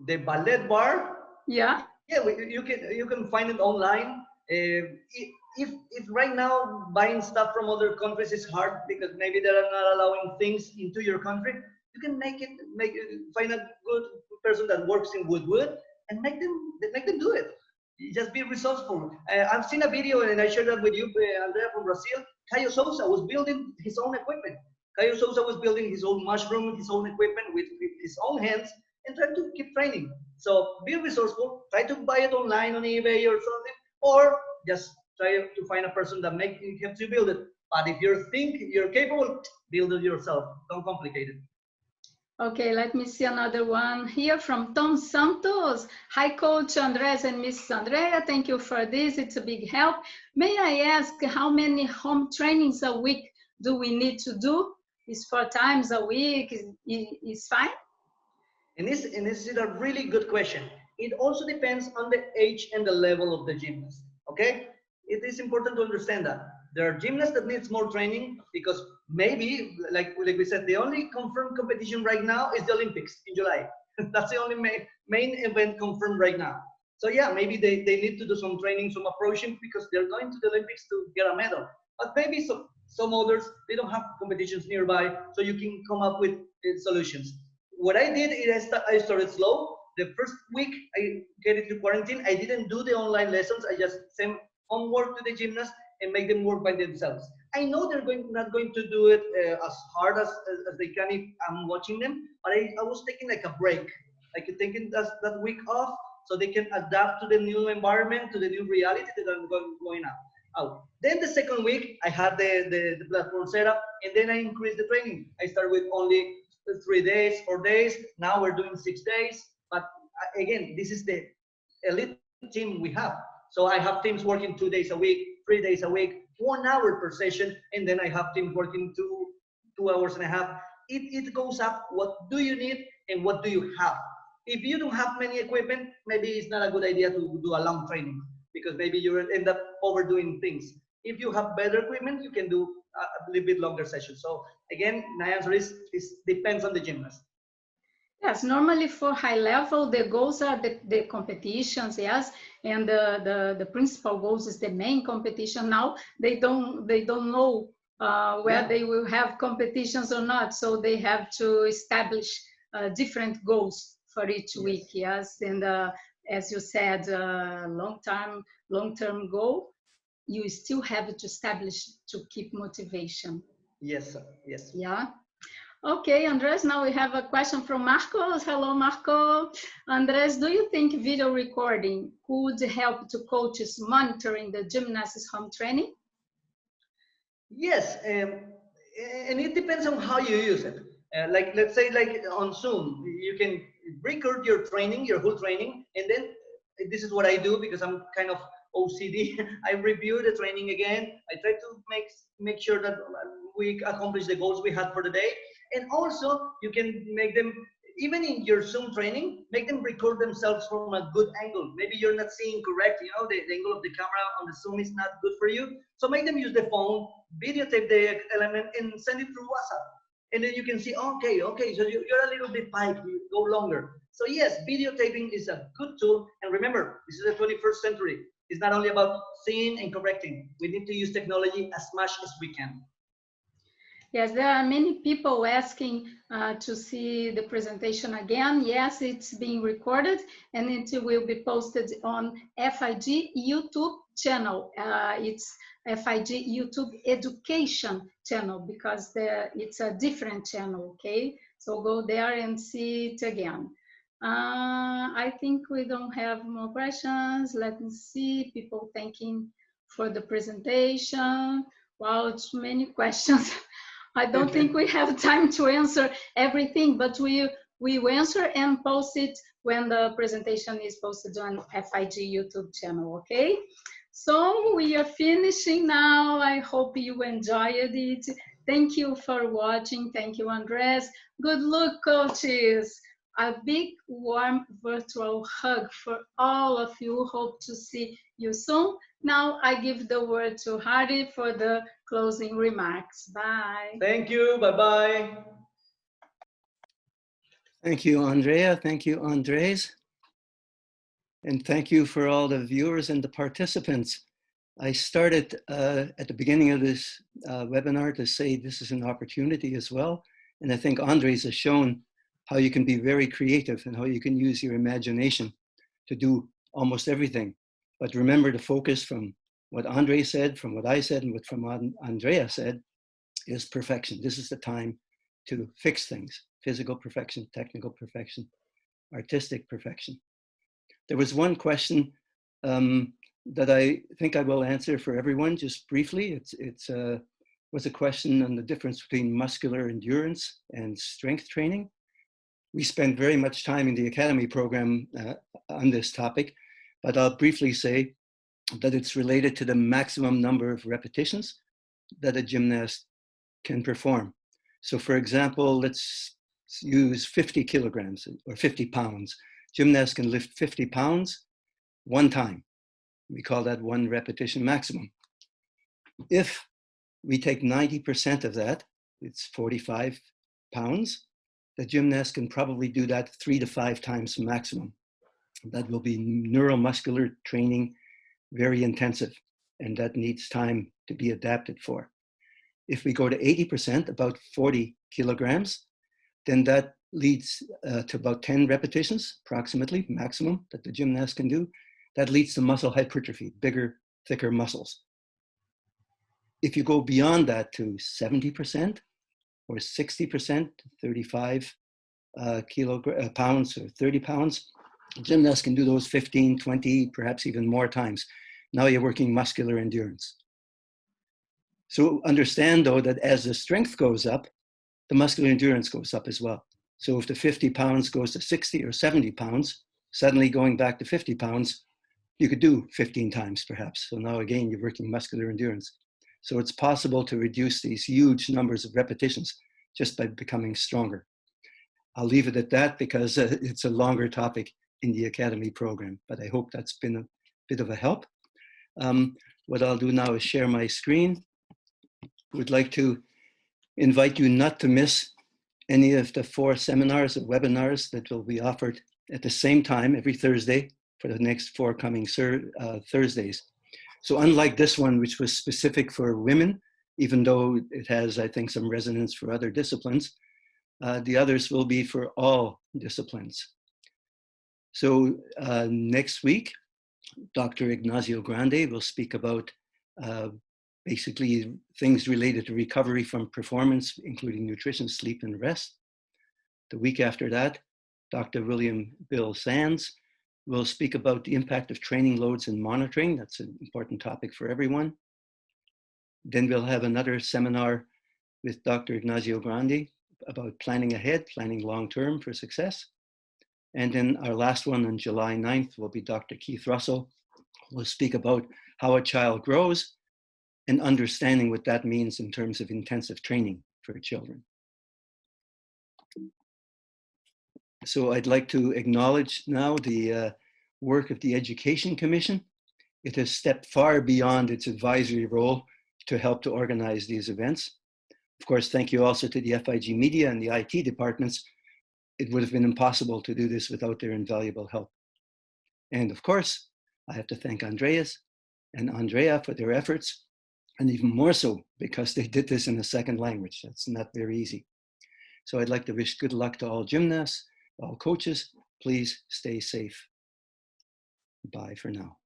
The ballet bar? Yeah. Yeah, you can find it online. If right now buying stuff from other countries is hard because maybe they are not allowing things into your country, you can find a good person that works in wood and make them do it. Just be resourceful. I've seen a video and I shared that with you, Andrea from Brazil. Caio Souza was building his own equipment. Caio Souza was building his own mushroom, his own equipment with his own hands, and try to keep training. So be resourceful. Try to buy it online on eBay or something, or just try to find a person that helps you build it. But if you think you're capable, build it yourself. Don't complicate it. Okay, let me see another one here from Tom Santos. Hi, Coach Andres and Mrs. Andrea. Thank you for this. It's a big help. May I ask how many home trainings a week do we need to do? Is 4 times a week is fine? And this is a really good question. It also depends on the age and the level of the gymnast. Okay, it is important to understand that there are gymnasts that needs more training because maybe, like we said, the only confirmed competition right now is the Olympics in July. That's the only main event confirmed right now. So yeah, maybe they need to do some training, some approaching because they're going to the Olympics to get a medal. But maybe some others, they don't have competitions nearby, so you can come up with solutions. What I did is I started slow. The first week I get into quarantine, I didn't do the online lessons. I just sent homework to the gymnast and make them work by themselves. I know they're not going to do it as hard as they can if I'm watching them, but I was taking like a break, like taking that week off so they can adapt to the new environment, to the new reality that are going out. Then the second week, I had the platform set up, and then I increased the training. I started with only 3 days, 4 days. Now we're doing 6 days. But again, this is the elite team we have. So I have teams working 2 days a week, 3 days a week, 1 hour per session, and then I have teams working 2 hours and a half. It goes up. What do you need and what do you have? If you don't have many equipment, maybe it's not a good idea to do a long training, because maybe you will end up overdoing things. If you have better equipment, you can do a little bit longer sessions. So again, my answer is depends on the gymnast. Yes, normally for high level, the goals are the competitions, yes, and the principal goals is the main competition. Now they don't know where they will have competitions or not, so they have to establish different goals for each week, yes, and as you said, long-term goal, you still have to establish to keep motivation. Yes, sir. Yes. Yeah. Okay, Andres, now we have a question from Marcos. Hello, Marco. Andres, do you think video recording could help to coaches monitoring the gymnastics home training? Yes, and it depends on how you use it. Like, let's say, like on Zoom, you can record your training, your whole training, and then this is what I do because I'm kind of OCD. I review the training again. I try to make sure that we accomplish the goals we had for the day. And also, you can make them, even in your Zoom training, make them record themselves from a good angle. Maybe you're not seeing correct, you know, the angle of the camera on the Zoom is not good for you. So make them use the phone, videotape the element, and send it through WhatsApp. And then you can see, okay, so you're a little bit piped, you go longer. So yes, videotaping is a good tool. And remember, this is the 21st century. It's not only about seeing and correcting. We need to use technology as much as we can. Yes, there are many people asking to see the presentation again. Yes, it's being recorded and it will be posted on FIG YouTube channel. It's FIG YouTube Education channel because it's a different channel, okay? So go there and see it again. I think we don't have more questions. Let me see, people thanking for the presentation. Wow, it's many questions. I don't think we have time to answer everything, but we will answer and post it when the presentation is posted on FIG YouTube channel, okay? So we are finishing now. I hope you enjoyed it. Thank you for watching. Thank you, Andres. Good luck, coaches. A big, warm virtual hug for all of you. Hope to see you soon. Now I give the word to Hardy for the closing remarks. Bye. Thank you. Bye-bye. Thank you, Andrea. Thank you, Andres. And thank you for all the viewers and the participants. I started at the beginning of this webinar to say this is an opportunity as well. And I think Andres has shown how you can be very creative and how you can use your imagination to do almost everything. But remember, the focus from what Andre said, from what I said, and what from Andrea said, is perfection. This is the time to fix things: physical perfection, technical perfection, artistic perfection. There was one question that I think I will answer for everyone, just briefly. It was a question on the difference between muscular endurance and strength training. We spend very much time in the academy program on this topic, but I'll briefly say that it's related to the maximum number of repetitions that a gymnast can perform. So for example, let's use 50 kilograms or 50 pounds. Gymnasts can lift 50 pounds one time. We call that one repetition maximum. If we take 90% of that, it's 45 pounds, the gymnast can probably do that 3 to 5 times maximum. That will be neuromuscular training, very intensive, and that needs time to be adapted for. If we go to 80%, about 40 kilograms, then that leads to about 10 repetitions, approximately, maximum, that the gymnast can do. That leads to muscle hypertrophy, bigger, thicker muscles. If you go beyond that to 70% or 60%, 35 pounds or 30 pounds, Gymnasts can do those 15, 20, perhaps even more times. Now you're working muscular endurance. So understand though that as the strength goes up, the muscular endurance goes up as well. So if the 50 pounds goes to 60 or 70 pounds, suddenly going back to 50 pounds, you could do 15 times perhaps. So now again, you're working muscular endurance. So it's possible to reduce these huge numbers of repetitions just by becoming stronger. I'll leave it at that because it's a longer topic in the Academy program, but I hope that's been a bit of a help. What I'll do now is share my screen. Would like to invite you not to miss any of the 4 seminars or webinars that will be offered at the same time every Thursday for the next 4 coming Thursdays. So unlike this one, which was specific for women, even though it has, I think, some resonance for other disciplines, the others will be for all disciplines. So next week, Dr. Ignacio Grande will speak about basically things related to recovery from performance, including nutrition, sleep, and rest. The week after that, Dr. William Bill Sands will speak about the impact of training loads and monitoring. That's an important topic for everyone. Then we'll have another seminar with Dr. Ignacio Grande about planning ahead, planning long-term for success. And then our last one on July 9th will be Dr. Keith Russell, who will speak about how a child grows and understanding what that means in terms of intensive training for children. So I'd like to acknowledge now the work of the Education Commission. It has stepped far beyond its advisory role to help to organize these events. Of course, thank you also to the FIG media and the IT departments. It would have been impossible to do this without their invaluable help. And of course, I have to thank Andreas and Andrea for their efforts, and even more so because they did this in a second language. That's not very easy. So I'd like to wish good luck to all gymnasts, all coaches. Please stay safe. Bye for now.